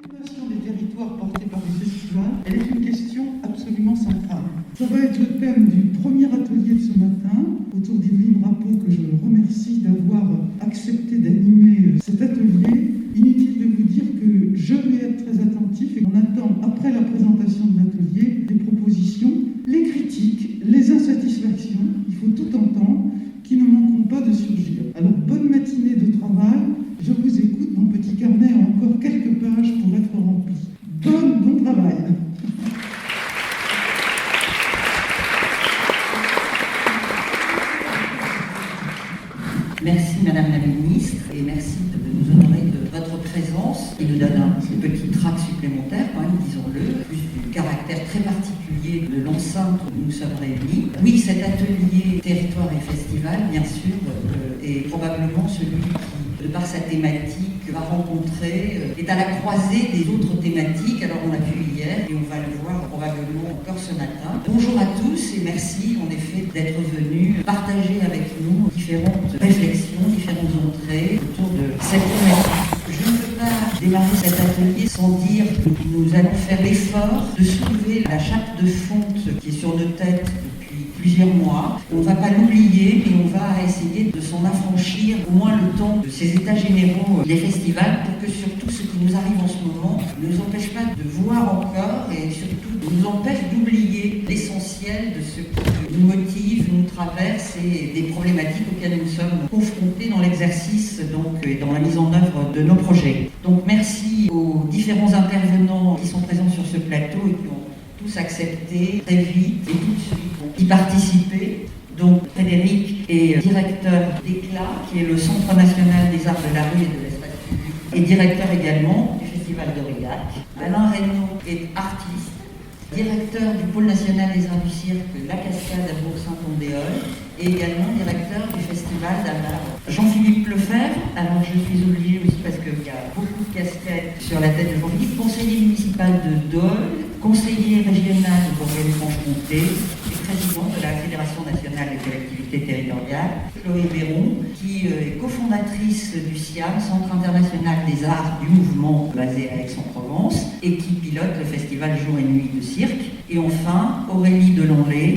L'animation des territoires portés par les festivals, elle est une question absolument centrale. Ça va être le thème du premier atelier de ce matin, autour d'Yveline Rappeau, que je remercie d'avoir accepté d'animer cet atelier. Inutile de vous dire que je vais être très attentif et on attend, après la présentation de l'atelier, des propositions, les critiques, les insatisfactions, il faut tout entendre, qui ne manqueront pas de surgir. Alors, bonne matinée de travail, je vous écoute, mon petit carnet a encore quelques pages pour être rempli. Bon travail. Merci Madame la Ministre et merci de nous honorer de votre présence qui nous donne un petit trac supplémentaire, quand même, disons-le, plus du caractère très particulier de l'enceinte où nous sommes réunis. Oui, cet atelier territoire et festival, bien sûr, est probablement celui qui, de par sa thématique, va rencontrer, est à la croisée des autres thématiques. Alors on l'a vu hier et on va le voir probablement encore ce matin. Bonjour à tous et merci en effet d'être venus partager avec nous différentes réflexions, différentes entrées autour de cette thématique. Je ne peux pas démarrer cet atelier sans dire que nous allons faire l'effort de soulever la chape de fonte qui est sur nos têtes depuis plusieurs mois. On ne va pas l'oublier, mais on va essayer de s'en affranchir au moins le temps de ces états généraux des festivals pour que surtout ce qui nous arrive en ce moment ne nous empêche pas de voir encore et surtout nous empêche d'oublier l'essentiel de ce qui nous motive, nous traverse et des problématiques auxquelles nous sommes confrontés dans l'exercice et dans la mise en œuvre de nos projets. Donc merci aux différents intervenants qui sont présents sur ce plateau et qui ont tous accepté très vite et tout de suite y participer. Donc Frédéric est directeur d'Éclat, qui est le Centre national des arts de la rue et de l'espace public, et directeur également du Festival d'Aurillac. Alain Reynaud est artiste, directeur du pôle national des arts du cirque La Cascade à Bourg-Saint-Andéol et également directeur du festival d'art. Jean-Philippe Lefebvre, alors je suis obligée aussi parce qu'il y a beaucoup de casquettes sur la tête de Jean-Philippe, conseiller municipal de Dole, conseiller régional de Bourgogne-Franche-Comté et président de la Fédération nationale des collectivités territoriales, Chloé Béron, qui est cofondatrice du CIAM, Centre international des arts du mouvement basé à Aix-en-Provence, et qui pilote le festival Jour et Nuit de cirque. Et enfin, Aurélie Delonlé,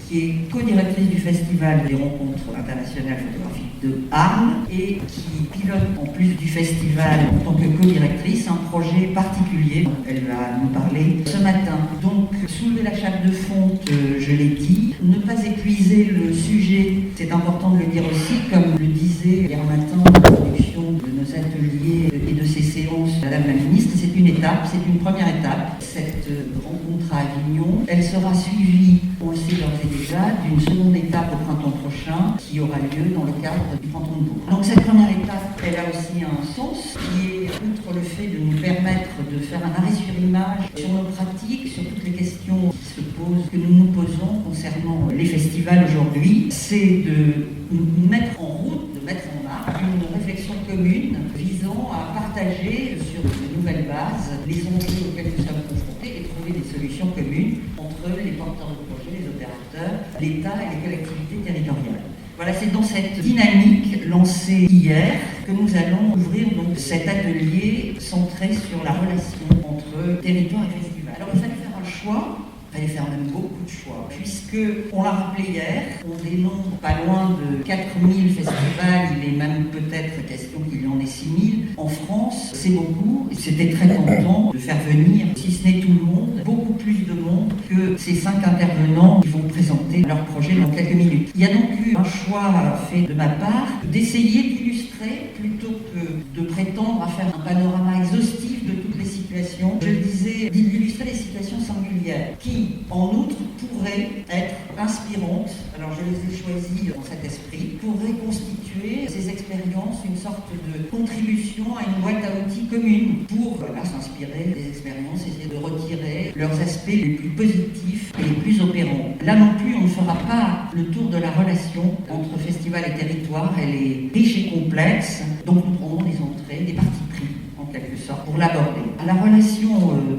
qui est co-directrice du Festival des rencontres internationales photographiques de Arles et qui pilote en plus du festival en tant que co-directrice un projet particulier dont elle va nous parler ce matin. Donc, soulever la chape de fonte, je l'ai dit, ne pas épuiser le sujet, c'est important de le dire aussi, comme le disait hier matin en introduction de nos ateliers et de ces séances, Madame la Ministre, c'est une étape, c'est une première étape. Cette rencontre à Avignon, elle sera suivie, on le sait d'ores et déjà, d'une seconde étape au printemps prochain qui aura lieu dans le cadre du canton de Bourg. Donc cette première étape, elle a aussi un sens qui est, outre le fait de nous permettre de faire un arrêt sur image sur nos pratiques, sur toutes les questions qui se posent, que nous nous posons concernant les festivals aujourd'hui, c'est de nous mettre en route, de mettre en marche une réflexion commune visant à partager sur de nouvelles bases les enjeux auxquels nous sommes confrontés et trouver des solutions communes entre les porteurs de projets, les opérateurs, l'État et les collectivités territoriales. Voilà, c'est dans cette dynamique lancée hier que nous allons ouvrir donc cet atelier centré sur la relation entre territoire et festival. Alors il fallait faire un choix. Il fallait faire même beaucoup de choix, puisque, on l'a rappelé hier, on dénombre pas loin de 4000 festivals, il est même peut-être question qu'il y en ait 6000. En France, c'est beaucoup, et c'était très content de faire venir, si ce n'est tout le monde, beaucoup plus de monde que ces 5 intervenants qui vont présenter leur projet dans quelques minutes. Il y a donc eu un choix fait de ma part d'essayer d'illustrer, plutôt que de prétendre à faire un panorama exhaustif de toutes les situations, je disais d'illustrer les situations singulières qui, en outre, pourraient être inspirantes. Alors je les ai choisies dans cet esprit pour reconstituer ces expériences, une sorte de contribution à une boîte à outils commune pour s'inspirer des expériences, essayer de retirer leurs aspects les plus positifs et les plus opérants. Là non plus, on ne fera pas le tour de la relation entre festival et territoire. Elle est riche et complexe, donc nous prendrons des entrées, des partis pris en quelque sorte pour l'aborder. La relation,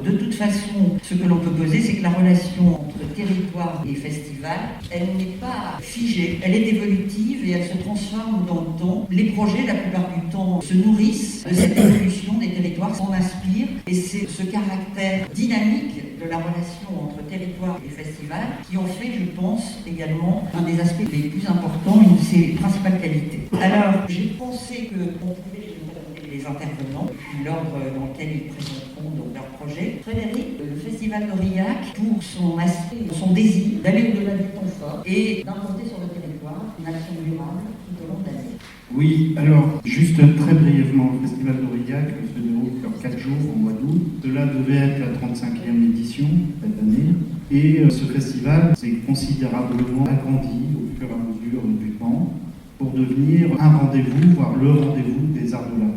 de toute façon, ce que l'on peut poser, c'est que la relation entre territoire et festival, elle n'est pas figée, elle est évolutive et elle se transforme dans le temps. Les projets, la plupart du temps, se nourrissent de cette évolution des territoires, s'en inspirent, et c'est ce caractère dynamique de la relation entre territoire et festival qui en fait, je pense, également un des aspects les plus importants, une de ses principales qualités. Alors, j'ai pensé qu'on pouvait les intervenants, puis l'ordre dans lequel ils présenteront donc leur projet. Frédéric, le Festival d'Aurillac, pour son aspect, son désir d'aller au-delà du temps fort et d'importer sur le territoire une action durable tout au long de l'année. Oui, alors, juste très brièvement, le Festival d'Aurillac se déroule sur 4 jours au mois d'août. Cela devait être la 35e édition cette année. Et ce festival s'est considérablement agrandi au fur et à mesure du temps pour devenir un rendez-vous, voire le rendez-vous des arts de la rue.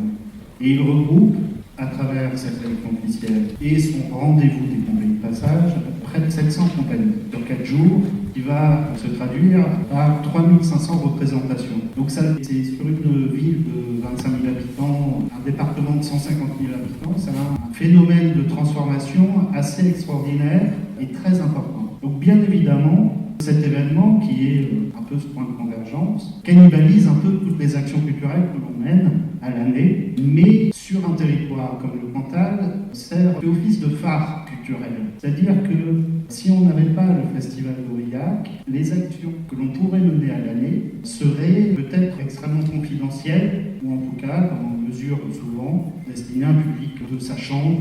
Et il regroupe, à travers cette élection officielle et son rendez-vous des compagnies de passage, près de 700 compagnies sur 4 jours, qui va se traduire par 3500 représentations. Donc ça, c'est sur une ville de 25 000 habitants, un département de 150 000 habitants, ça a un phénomène de transformation assez extraordinaire et très important. Donc bien évidemment, cet événement, qui est un peu ce point de convergence, cannibalise un peu toutes les actions culturelles que l'on mène à l'année, mais sur un territoire comme le Cantal, sert d'office de phare culturel. C'est-à-dire que si on n'avait pas le Festival d'Aurillac, les actions que l'on pourrait mener à l'année seraient peut-être extrêmement confidentielles, ou en tout cas, comme on mesure souvent, destinées à un public de sa chambre,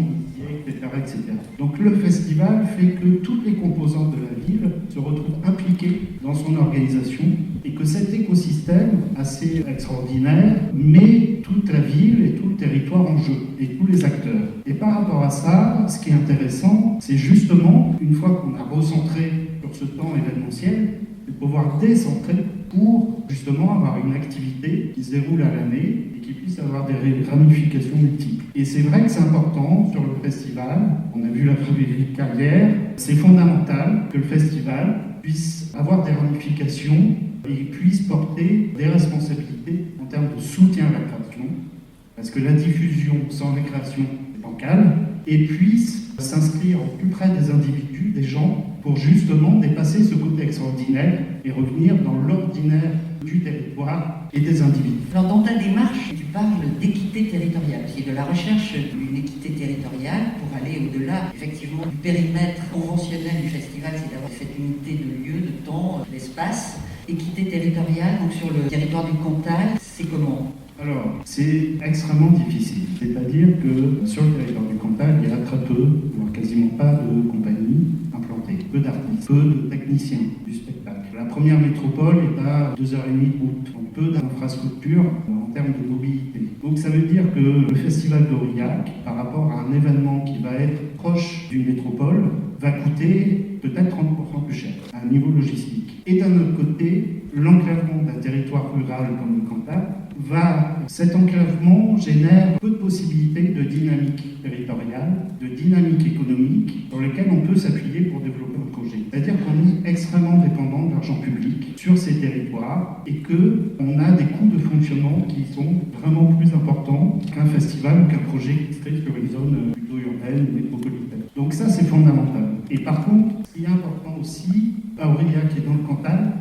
etc. Donc le festival fait que toutes les composantes de la ville se retrouvent impliquées dans son organisation et que cet écosystème assez extraordinaire met toute la ville et tout le territoire en jeu et tous les acteurs. Et par rapport à ça, ce qui est intéressant, c'est justement, une fois qu'on a recentré sur ce temps événementiel, de pouvoir décentrer pour justement avoir une activité qui se déroule à l'année et qui puisse avoir des ramifications multiples. Et c'est vrai que c'est important sur le festival, on a vu la carrière, c'est fondamental que le festival puisse avoir des ramifications et puisse porter des responsabilités en termes de soutien à la création, parce que la diffusion sans la création est bancale, et puisse s'inscrire au plus près des individus, des gens, pour justement dépasser ce côté extraordinaire et revenir dans l'ordinaire du territoire et des individus. Alors dans ta démarche, tu parles d'équité territoriale, c'est de la recherche d'une équité territoriale pour aller au-delà effectivement du périmètre conventionnel du festival, c'est d'avoir cette unité de lieu, de temps, d'espace. Équité territoriale, donc sur le territoire du Cantal, c'est comment ? Alors, c'est extrêmement difficile. C'est-à-dire que sur le territoire du Cantal, il y a très peu, voire quasiment pas de compagnies implantées, peu d'artistes, peu de techniciens du spectacle. La première métropole est à 2h30 de route, donc peu d'infrastructures en termes de mobilité. Donc ça veut dire que le Festival d'Aurillac, par rapport à un événement qui va être proche d'une métropole, va coûter peut-être 30% plus cher à un niveau logistique. Et d'un autre côté, l'enclavement d'un territoire rural comme le Cantal, cet enclavement génère peu de possibilités de dynamique territoriale, de dynamique économique sur lesquelles on peut s'appuyer pour développer un projet. C'est-à-dire qu'on est extrêmement dépendant de l'argent public sur ces territoires et qu'on a des coûts de fonctionnement qui sont vraiment plus importants qu'un festival ou qu'un projet qui serait sur une zone plutôt urbaine ou métropolitaine. Donc ça, c'est fondamental. Et par contre, ce qui est important aussi, à Aurillac et dans le Cantal,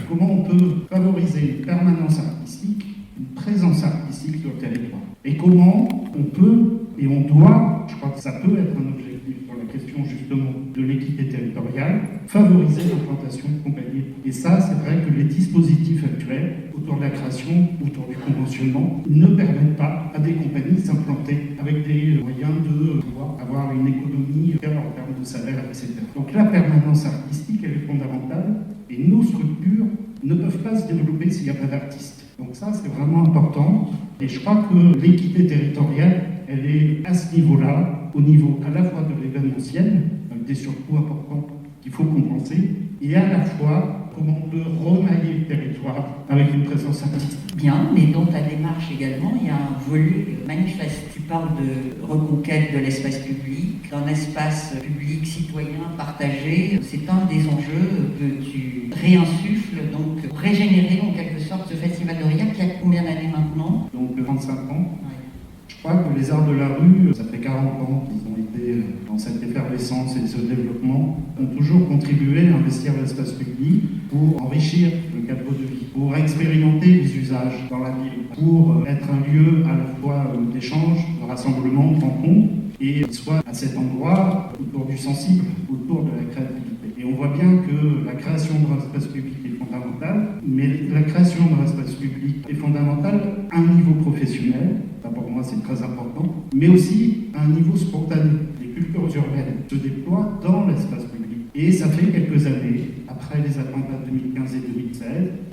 comment on peut favoriser une permanence artistique, une présence artistique sur le territoire. Et comment on peut, et on doit, je crois que ça peut être un objectif pour la question justement de l'équité territoriale, favoriser l'implantation de compagnies. Et ça, c'est vrai que les dispositifs actuels autour de la création, autour du conventionnement, ne permettent pas à des compagnies de s'implanter avec des moyens de pouvoir avoir une économie en termes de salaire, etc. Donc la permanence artistique, elle est fondamentale, et nos structures ne peuvent pas se développer s'il n'y a pas d'artistes. Donc ça, c'est vraiment important. Et je crois que l'équité territoriale, elle est à ce niveau-là, au niveau à la fois de l'événementiel, avec des surcoûts importants qu'il faut compenser, et à la fois comment on peut remailler le territoire avec une présence artistique. Bien, mais dans ta démarche également, il y a un volet manifeste. Tu parles de reconquête de l'espace public, d'un espace public citoyen partagé. C'est un des enjeux que tu réinsuffles, donc régénérer en quelque sorte ce festival d'Aurillac qui a combien d'années maintenant ? Donc 25 ans. Ouais. Je crois que les arts de la rue, ça fait 40 ans qu'ils ont été dans cette effervescence et ce développement, ont toujours contribué à investir l'espace public pour enrichir le cadre de vie, pour expérimenter les usages dans la ville, pour être un lieu à la fois d'échange, de rassemblement, de rencontre, et soit à cet endroit autour du sensible, autour de la créativité. Et on voit bien que la création d'un espace public est fondamentale, mais la création d'un espace public est fondamentale à un niveau professionnel, ça pour moi c'est très important, mais aussi à un niveau spontané. Les cultures urbaines se déploient dans l'espace public. Et ça fait quelques années, après les attentats de 2015 et 2016,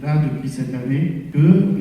là depuis cette année, que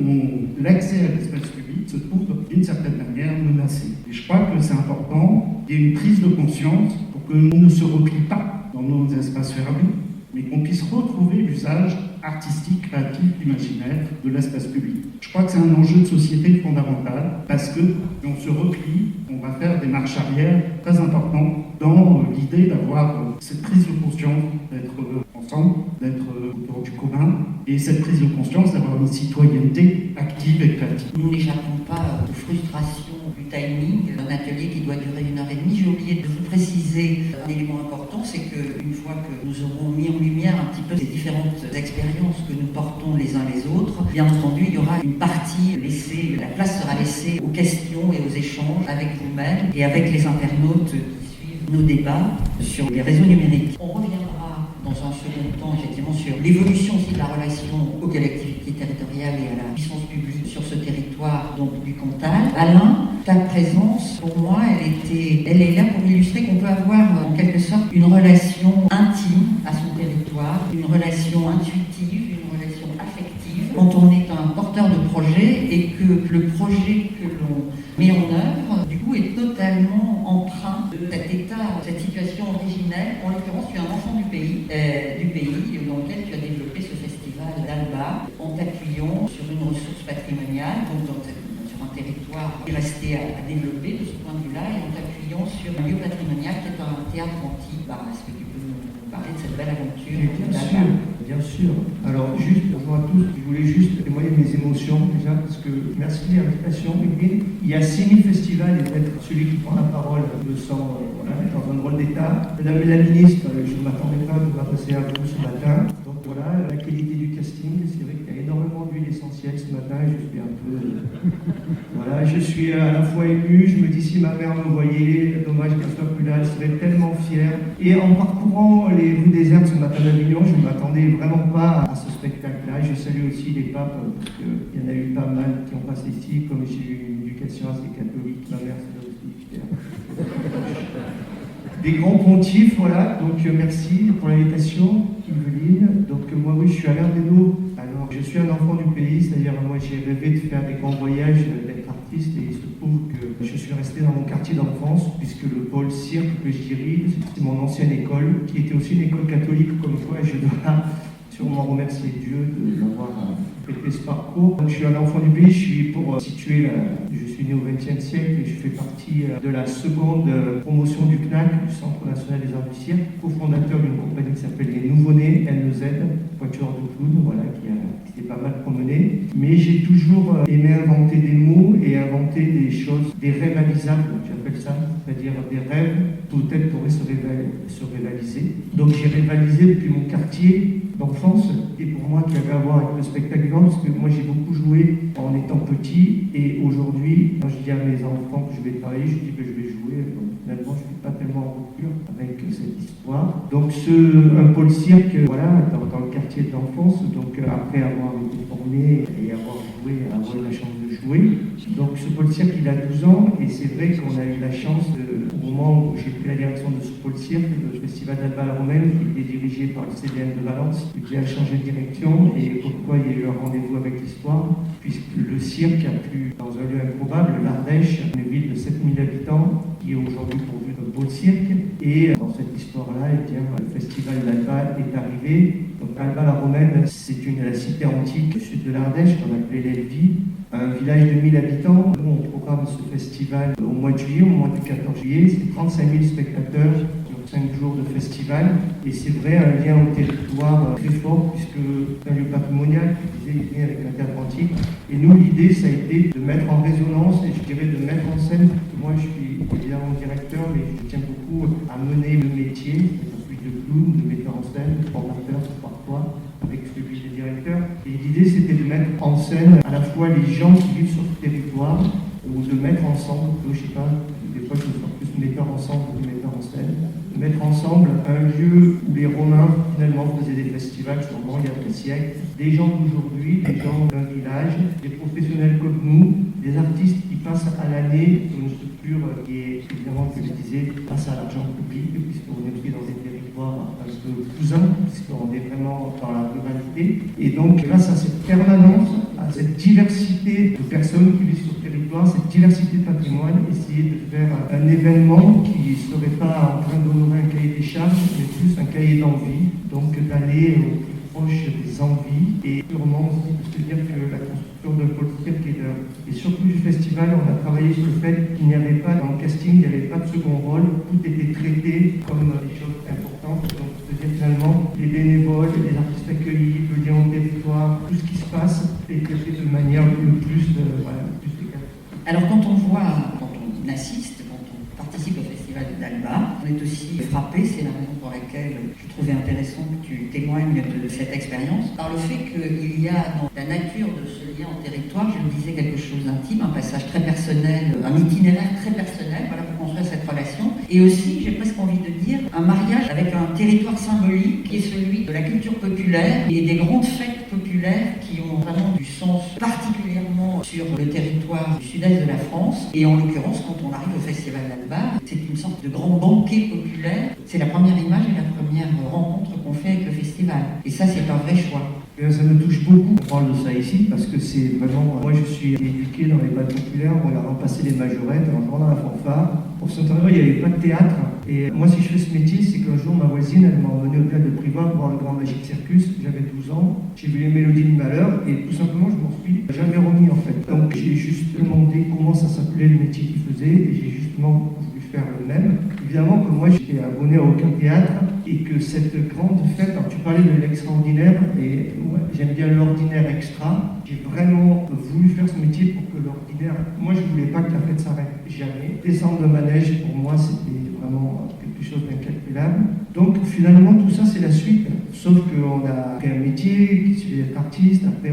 l'accès à l'espace public se trouve d'une certaine manière menacé. Et je crois que c'est important qu'il y ait une prise de conscience pour que l'on ne se replie pas dans nos espaces fermés, mais qu'on puisse retrouver l'usage artistique, créatif, imaginaire de l'espace public. Je crois que c'est un enjeu de société fondamental parce que si on se replie, on va faire des marches arrière très importantes dans l'idée d'avoir cette prise de conscience, d'être ensemble, d'être autour du commun, et cette prise de conscience d'avoir une citoyenneté active et créative. Nous n'échappons pas aux frustrations du timing d'un atelier qui doit durer 1h30. J'ai oublié de vous préciser un élément important, c'est qu'une fois que nous aurons mis en lumière un petit peu les différentes expériences que nous portons les uns les autres, bien entendu, il y aura une partie laissée, la place sera laissée aux questions et aux échanges avec vous-même et avec les internautes qui suivent nos débats sur les réseaux numériques. On reviendra dans un second temps, effectivement, sur l'évolution aussi de la relation aux collectivités territoriales et à la puissance publique sur ce territoire, donc du Cantal. Alain, ta présence, pour moi, elle est là pour illustrer qu'on peut avoir, en quelque sorte, une relation intime à son territoire, une relation intuitive, une relation affective, quand on est un porteur de projet et que le projet que l'on met en œuvre, du coup, est totalement empreint de cet état, cette situation originelle. En l'occurrence, tu es un enfant du pays dans lequel tu as développé ce festival d'Alba en t'appuyant sur une ressource patrimoniale, donc sur un territoire qui restait à développer de ce point de vue-là, et en t'appuyant sur un lieu patrimonial qui est un théâtre antique. Est-ce que tu peux nous parler de cette belle aventure? Bien sûr. Alors, juste, bonjour à tous, je voulais juste témoigner de mes émotions déjà, parce que merci de l'invitation. Il y a 6000 festivals et d'être celui qui prend la parole me sent dans un drôle d'état. Madame la ministre, je ne m'attendais pas de m'adresser à vous ce matin. Donc voilà, la qualité du casting, c'est vrai qu'il y a énormément d'huile essentielle ce matin, et je suis un peu... voilà, je suis à la fois ému, je me dis si ma mère me voyait, dommage qu'elle soit plus là, elle serait tellement fière. Et en parcourant les rues désertes ce matin d'Avignon, je ne m'attendais vraiment pas à ce spectacle-là. Je salue aussi les papes, parce qu'il y en a eu pas mal qui ont passé ici, comme j'ai eu une éducation assez catholique, ma mère c'est aussi fière. Des grands pontifs, voilà, donc merci pour l'invitation, Yveline. Donc moi oui, je suis Alain Desnaux. Alors je suis un enfant du pays, c'est-à-dire moi j'ai rêvé de faire des grands voyages, d'être artiste, et il se trouve que je suis resté dans mon quartier d'enfance, puisque le pôle cirque que je dirige, c'est mon ancienne école, qui était aussi une école catholique comme toi, et je dois sûrement remercier Dieu de l'avoir fait ce parcours. Donc, je suis un enfant du pays, je suis pour situer, je suis né au XXe siècle et je fais partie de la seconde promotion du CNAC, du Centre National des Arts du Cirque, cofondateur d'une compagnie qui s'appelle Les Nouveau-Nés, NEZ, Quatuor de Clown, voilà, qui s'est pas mal promené. Mais j'ai toujours aimé inventer des mots et inventer des choses, des rêvalisables, j'appelle ça, c'est-à-dire des rêves peut-être pourraient se réaliser. Donc j'ai rivalisé depuis mon quartier d'enfance, et pour moi qui avait à voir avec le spectacle vivant, parce que moi j'ai beaucoup joué en étant petit, et aujourd'hui, quand je dis à mes enfants que je vais travailler, je dis que je vais jouer, donc finalement je ne suis pas tellement en rupture avec cette histoire. Donc un pôle cirque, voilà, dans le quartier de l'enfance, donc après avoir été formé et avoir joué, avoir eu la chance de jouer, donc ce pôle cirque il a 12 ans, et c'est vrai qu'on a eu la chance, au moment où j'ai pris la direction de ce pôle cirque, le festival d'Alba-la-Romaine, qui était dirigé par le CDN de Valence, qui a changé de direction, et pourquoi il y a eu un rendez-vous avec l'histoire, puisque le cirque a pu, dans un lieu improbable, l'Ardèche, une ville de 7000 habitants, qui est aujourd'hui pourvue d'un pôle cirque, et dans cette histoire-là, le festival d'Alba est arrivé. Donc Alba-la-Romaine, c'est la cité antique au sud de l'Ardèche, qu'on appelait l'Elvie, un village de 1000 habitants. Nous, on programme ce festival au mois de juillet, au mois du 14 juillet, c'est 35 000 spectateurs, 5 jours de festival, et c'est vrai, un lien au territoire très fort, puisque c'est un lieu patrimonial, qui est lié avec un théâtre antique. Et nous, l'idée, ça a été de mettre en résonance, et je dirais de mettre en scène mener le métier, celui de clown, de metteur en scène, de formateur parfois, avec celui des directeurs. Et l'idée, c'était de mettre en scène à la fois les gens qui vivent sur le territoire, ou de mettre ensemble, je sais pas, des fois je me sens plus metteur ensemble que metteur en scène, de mettre ensemble un lieu où les Romains finalement faisaient des festivals, sûrement il y a des siècles, des gens d'aujourd'hui, des gens d'un village, des professionnels comme nous, des artistes qui passent à l'année sur une structure qui est évidemment, comme je disais, face à l'argent public, puisqu'on est pris dans des territoires un peu cousins, puisqu'on est vraiment dans la ruralité. Et donc, grâce à cette permanence, à cette diversité de personnes qui vivent sur le territoire, cette diversité de patrimoine, essayer de faire un événement qui ne serait pas en train d'honorer un cahier des charges, mais plus un cahier d'envie, donc d'aller au plus proche des envies, et purement aussi de se dire que la construction d'un pôle cirque et surtout du festival, on a travaillé sur le fait qu'il n'y avait pas, dans le casting, il n'y avait pas de second rôle, tout était traité comme des choses importantes, donc c'est-à-dire finalement les bénévoles, les artistes accueillis, le lien au territoire, tout ce qui se passe est traité de manière le plus efficace. Alors quand on assiste, quand on participe au Festival d'Alba, on est aussi frappé, c'est la raison pour laquelle je trouvais intéressant que tu témoignes de cette expérience, par le fait qu'il y a dans la nature de ce lien au territoire, je le disais, quelque chose d'intime, un passage très personnel, un itinéraire très personnel, voilà, pour construire cette relation, et aussi, j'ai presque envie de dire, un mariage avec un territoire symbolique qui est celui de la culture populaire et des grandes fêtes populaires qui ont vraiment du sens particulièrement sur le territoire du sud-est de la France. Et en l'occurrence, quand on arrive au Festival d'Alba, c'est une sorte de grand banquet populaire. C'est la première image et la première rencontre qu'on fait avec le festival. Et ça, c'est un vrai choix. Ça me touche beaucoup, on parle de ça ici, parce que c'est vraiment... Moi, je suis éduqué dans les balles populaires, en regardant passer les majorettes, en entendant la fanfare. Pour ce temps-là, il n'y avait pas de théâtre. Et moi, si je fais ce métier, c'est qu'un jour, ma voisine, elle m'a emmené au théâtre de Privas voir le Grand Magique Circus. J'avais 12 ans, j'ai vu les Mélodies du Malheur, et tout simplement, je m'en suis jamais remis, en fait. Donc, j'ai juste demandé comment ça s'appelait le métier qu'il faisait, et j'ai justement voulu faire le même. Évidemment que moi, j'étais abonné à aucun théâtre, et que cette grande fête, alors tu parlais de l'extraordinaire, et moi, j'aime bien l'ordinaire extra. J'ai vraiment voulu faire ce métier pour que l'ordinaire... Moi, je ne voulais pas que la fête s'arrête, jamais. Descendre de manège, pour moi, c'était vraiment quelque chose d'incalculable. Donc, finalement, tout ça, c'est la suite. Sauf qu'on a fait un métier, qui suit d'être artiste, après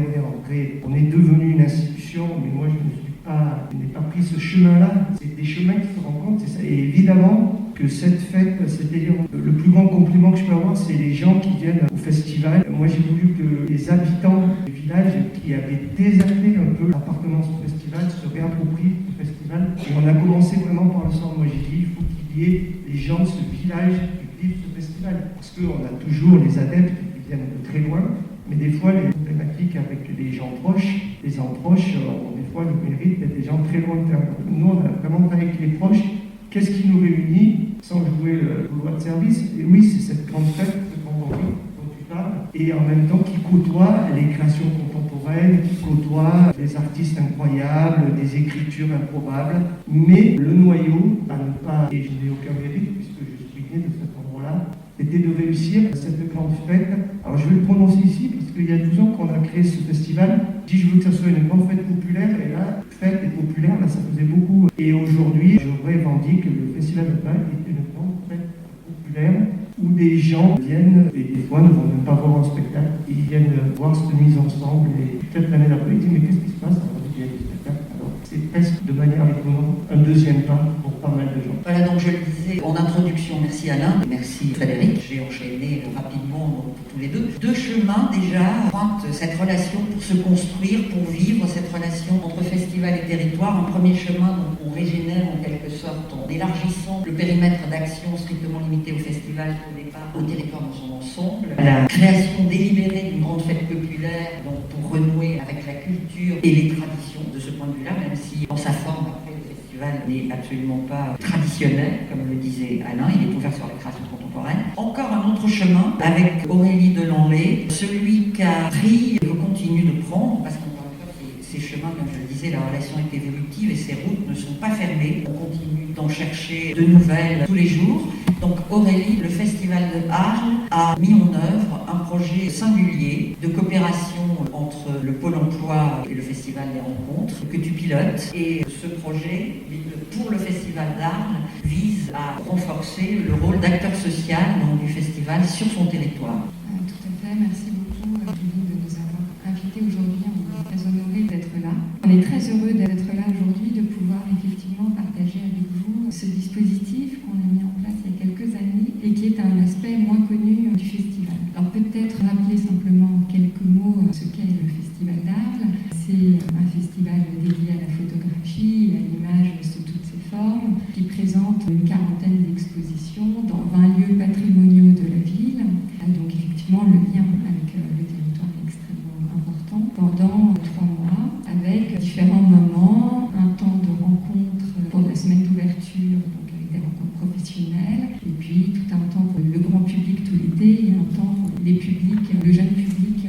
on est devenu une institution, mais moi, je n'ai pas pris ce chemin-là. C'est des chemins qui se rencontrent, c'est ça. Et évidemment que cette fête, c'est-à-dire le plus grand compliment que je peux avoir, c'est les gens qui viennent au festival. Moi, j'ai voulu que les habitants du village qui avaient déserté un peu l'appartenance au festival se réapproprient le festival. Et on a commencé vraiment par le centre. Moi, j'ai dit, il faut qu'il y ait les gens de ce village qui vivent ce festival. Parce qu'on a toujours les adeptes qui viennent de très loin, mais des fois, les problématiques avec les gens proches, les gens proches ont des fois le mérite d'être des gens très lointains. Nous, on a vraiment travaillé avec les proches. Qu'est-ce qui nous réunit sans jouer le loi de service? Et oui, c'est cette grande fête, ce grand envie dont tu parles, et en même temps qui côtoie les créations contemporaines, qui côtoie des artistes incroyables, des écritures improbables, mais le noyau, à ne pas, et je n'ai aucun mérite puisque je suis né de cet endroit-là, c'était de réussir cette grande fête. Alors je vais le prononcer ici, parce qu'il y a 12 ans qu'on a créé ce festival. Je dis, je veux que ça soit une grande fête populaire, et là, fête et populaire, là, ça faisait beaucoup. Et aujourd'hui, je revendique que le Festival de Pâques est une grande fête populaire, où des gens viennent, et des fois ne vont même pas voir un spectacle, ils viennent voir cette mise ensemble, et peut-être l'année d'après, ils disent, mais qu'est-ce qui se passe? Alors, il y a du spectacle. Alors, c'est presque de manière étonnante un deuxième pas pour pas mal de gens. Voilà, donc je le disais en introduction, merci Alain, merci Frédéric. J'ai enchaîné rapidement pour tous les deux. Deux chemins déjà pointent cette relation pour se construire, pour vivre cette relation entre festival et territoire. Un premier chemin, donc on régénère en quelque sorte en élargissant le périmètre d'action strictement limité au festival au départ, au territoire dans son ensemble. La création délibérée d'une grande fête populaire, donc pour renouer avec la culture et les traditions de ce point de vue-là, même si dans sa forme après le festival n'est absolument pas traditionnel, comme le disait Alain, il est ouvert sur la création contemporaine. Encore un autre chemin avec Aurélie Delanlay, celui qu'a pris et que continue de prendre, parce qu'encore une fois, ces chemins, comme je le disais, la relation est évolutive et ces routes ne sont pas fermées. On continue d'en chercher de nouvelles tous les jours. Donc Aurélie, le Festival de Arles a mis en œuvre un projet singulier de coopération entre le Pôle emploi et le Festival des rencontres que tu pilotes. Et ce projet, pour le Festival d'Arles, vise à renforcer le rôle d'acteur social du festival sur son territoire. Tout à fait, merci beaucoup Julie de nous avoir invités aujourd'hui. On est très honorés d'être là. On est très heureux d'être là aujourd'hui, de pouvoir effectivement partager avec vous ce dispositif qu'on a mis en place il y a quelques années et qui est un aspect moins connu du festival. Alors peut-être rappeler simplement en quelques mots ce qu'est le Festival d'Arles. C'est un festival dédié à la photographie et à l'image sous toutes ses formes, qui présente une quarantaine d'expositions dans 20 lieux patrimoniaux de la ville. Donc effectivement, le lien avec le territoire est extrêmement important pendant 3 mois, avec différents moments, un temps de rencontre pour la semaine d'ouverture, donc avec des rencontres professionnelles, et puis tout un temps pour le grand public tout l'été et un temps pour les publics, le jeune public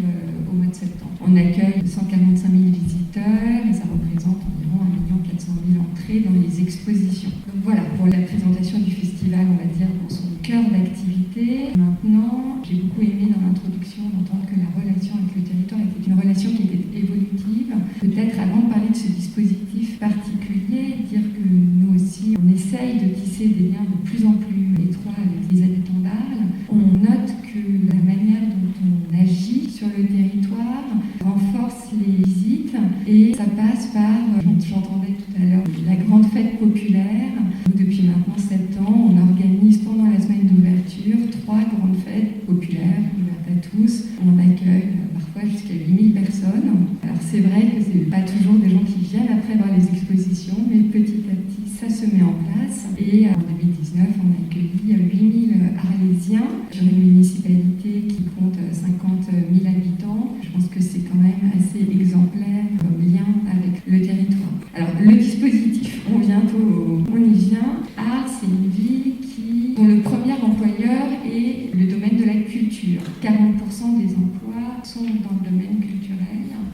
au mois de septembre. On accueille 145 000 visiteurs et ça représente environ 1 400 000 entrées dans les expositions. Donc voilà, pour la présentation du festival, on va dire, dans son cœur d'activité. Maintenant, j'ai beaucoup aimé dans l'introduction d'entendre que la relation avec le territoire était une relation qui était évolutive. Peut-être avant de parler de ce dispositif particulier, dire que nous aussi, on essaye de tisser des liens de plus en plus étroits avec les habitants d'Arles. On note que la manière dont on agit sur le territoire renforce les visites et ça passe par, j'entendais tout à l'heure, la grande fête populaire. Depuis maintenant 7 ans, on organise pendant la semaine d'ouverture 3 grandes fêtes populaires ouvertes à tous. On accueille parfois jusqu'à 8000 personnes. Alors c'est vrai que c'est pas toujours des gens qui viennent après voir les expositions, mais petit à petit ça se met en place. Et en 2019, on a accueilli 8000 Arlésiens sur une municipalité qui compte 50 000 habitants. Je pense que c'est quand même assez exemplaire comme lien avec le territoire. Alors le dispositif, on y vient. Arles, c'est une ville dont le premier employeur est le domaine de la culture. 40% des emplois sont dans le domaine culturel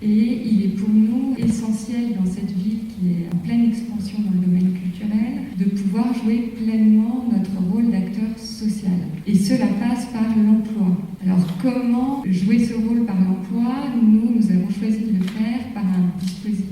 et il est pour nous essentiel dans cette ville qui est en pleine expansion dans le domaine culturel de pouvoir jouer pleinement notre rôle d'acteur social. Et cela passe par l'emploi. Alors comment jouer ce rôle par l'emploi? Nous avons choisi de le faire par un dispositif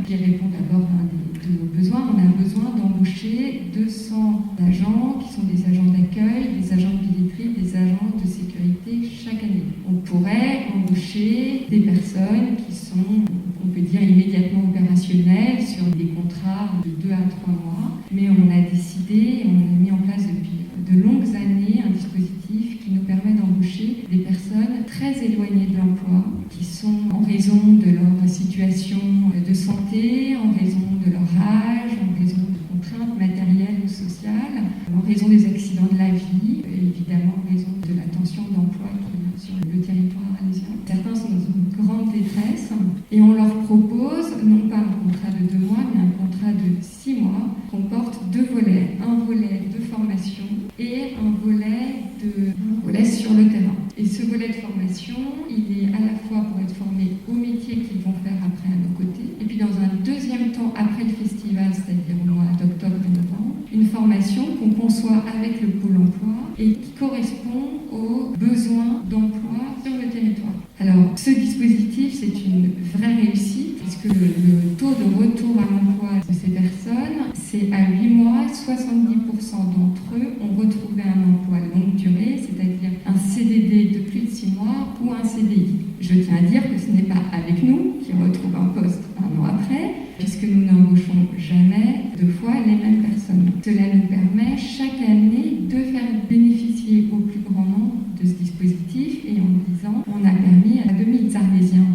qui répond d'abord à un de nos besoins. On a besoin d'embaucher 200 agents qui sont des agents d'accueil, des agents de billetterie, des agents de sécurité chaque année. On pourrait embaucher des personnes qui sont, on peut dire, immédiatement opérationnelles sur des contrats de 2 à 3 mois, mais on a décidé, on a mis en place depuis de longues années un dispositif qui nous permet d'embaucher des personnes très éloignées de l'emploi, qui sont en raison de leur situation de santé, en raison de leur âge, en raison de contraintes matérielles ou sociales, en raison des accidents de la vie, et évidemment en raison de la tension d'emploi qu'il y a sur le territoire arlésien. Certains sont dans une grande détresse et on leur propose non pas un contrat de 2 mois, mais un contrat de 6 mois qui comporte 2 volets. Un volet de formation et un volet sur le terrain. Et ce volet de formation, il est à la fois pour être formé au métier qu'ils vont faire après à nos côtés, et puis dans un deuxième temps, après le festival, c'est-à-dire au mois d'octobre et novembre, une formation qu'on conçoit avec le Pôle emploi et qui correspond aux besoins d'emploi sur le territoire. Alors, ce dispositif, c'est une vraie réussite, puisque le taux de retour à l'emploi de ces personnes, c'est à 8 mois, 70% d'entre eux ont retrouvé un emploi longue durée, c'est-à-dire un CDD de plus de 6 mois ou un CDI. Je tiens à dire que ce n'est pas avec nous qu'ils retrouvent un poste 1 an après, puisque nous n'embauchons jamais 2 fois les mêmes personnes. Cela nous permet chaque année de faire bénéficier au plus grand nombre de ce dispositif, et en 10 ans, on a permis à 2000 Arlésiens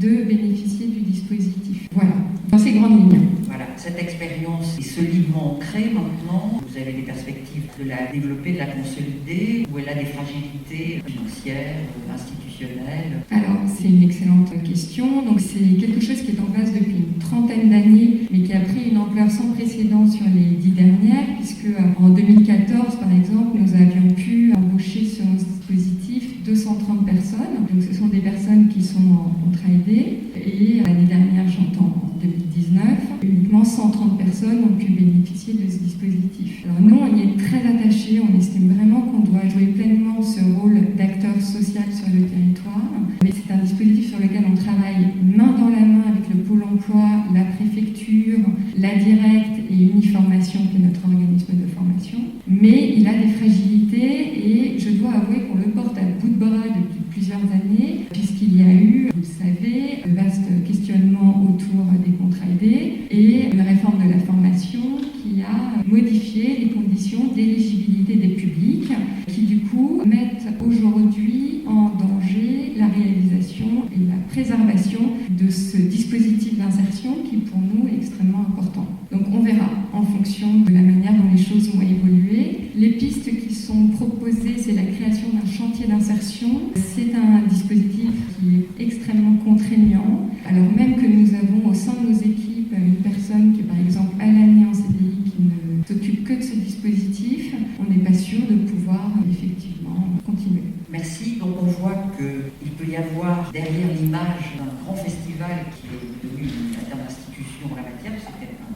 de bénéficier du dispositif. Voilà, dans ces grandes lignes. Voilà, cette expérience est solidement ancrée maintenant. Vous avez des perspectives de la développer, de la consolider, ou elle a des fragilités financières, institutionnelles? Alors, c'est une excellente question. Donc, c'est quelque chose qui est en place depuis une trentaine d'années, mais qui a pris une ampleur sans précédent sur les 10 dernières, puisque en 2014, par exemple, nous avions pu embaucher sur notre dispositif 230 personnes. Donc, ce sont des personnes qui sont en contrat aidé. Et l'année dernière, j'entends en 2019, uniquement 130 personnes ont pu bénéficier de ce dispositif. Alors nous, on y est très attachés, on estime vraiment qu'on doit jouer pleinement ce rôle d'acteur social sur le territoire. Mais c'est un dispositif sur lequel on travaille main dans la main avec le Pôle emploi, la préfecture, la Directe et Uniformation, qui est notre organisme de formation. Mais il a des fragilités et je dois avouer qu'on le porte à bout de bras depuis plusieurs années, puisqu'il y a eu, vous le savez, de vastes questionnements autour des contrats aidés et une réforme de la formation qui a modifié les conditions d'éligibilité des publics, qui du coup mettent aujourd'hui en danger la réalisation et la préservation de ce dispositif d'insertion qui pour nous est extrêmement important. Donc on verra en fonction de la manière dont les choses vont évoluer. Les pistes qui sont proposées, c'est la création d'un chantier d'insertion. C'est un dispositif qui est extrêmement contraignant, alors même que nous avons au sein de nos équipes une personne qui est par exemple à l'année en CDI qui ne s'occupe que de ce dispositif. On n'est pas sûr de pouvoir effectivement continuer. Merci. Donc on voit qu'il peut y avoir derrière l'image d'un grand festival qui est devenu une institution en la matière, c'était un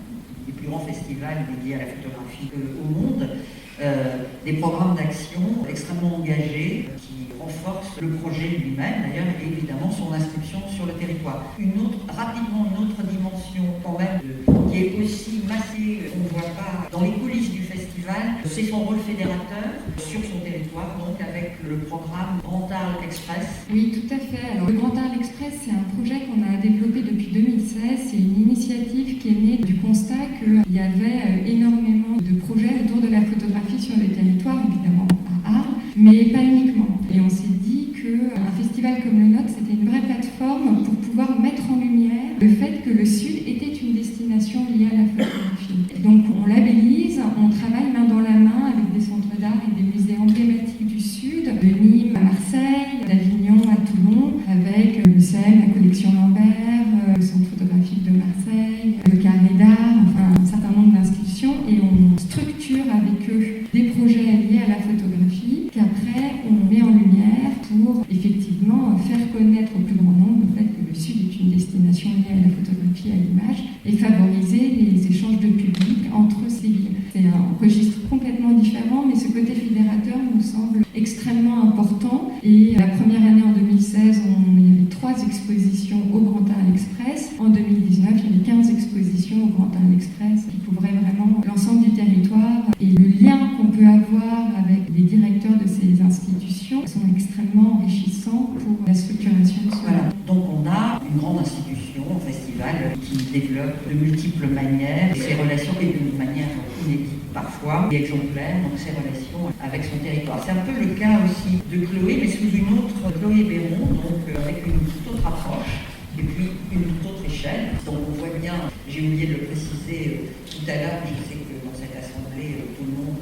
des plus grands festivals dédiés à la photographie au monde, des programmes d'action extrêmement engagés qui renforcent le projet lui-même d'ailleurs et évidemment son inscription sur le territoire. Rapidement une autre dimension quand même qui est aussi massée, on ne voit pas dans les coulisses du festival, c'est son rôle fédérateur sur son territoire, donc avec le programme Grand Arles Express. Oui, tout à fait. Alors, le Grand Arles Express, c'est un projet qu'on a développé depuis 2016. C'est une initiative qui est née du constat qu'il y avait énormément de projets autour de la photographie sur le territoire, évidemment à Arles, mais pas uniquement. Et on s'est dit qu'un festival comme le nôtre, c'était une vraie plateforme pour pouvoir mettre en lumière le fait que le Sud était une destination liée à la photographie. Et donc on labellise, on travaille main dans la main avec des centres d'art et des musées emblématiques du Sud, de Nîmes à Marseille, d'Avignon à Toulon, avec le CEM, la collection Lambert, le centre photographique de Marseille, le Carré d'art, enfin un certain nombre d'institutions, et on structure avec eux des projets liés à la photographie qu'après on met en lumière pour effectivement faire connaître au plus grand nombre le fait que le Sud est une destination liée à la photographie, à l'image, et favoriser les échanges de public entre ces villes. C'est un registre complètement différent, mais ce côté fédérateur nous semble extrêmement important. Et la première année en 2016, il y avait 3 expositions au Grand Arles Express. En 2019, il y avait 15 expositions au Grand Arles Express qui couvraient vraiment l'ensemble du territoire. Et le lien qu'on peut avoir avec les directeurs de ces institutions sont extrêmement enrichissants pour la structuration de cela. Voilà. Donc on a une grande institution, un festival qui développe de multiples manières ses relations et d'une manière inédite parfois, et exemplaire, donc ses relations avec son territoire. C'est un peu le cas aussi de Chloé, mais sous une autre Chloé Béron, donc avec une toute autre approche et puis une toute autre échelle. Donc on voit bien, j'ai oublié de le préciser tout à l'heure, je sais que dans cette assemblée tout le monde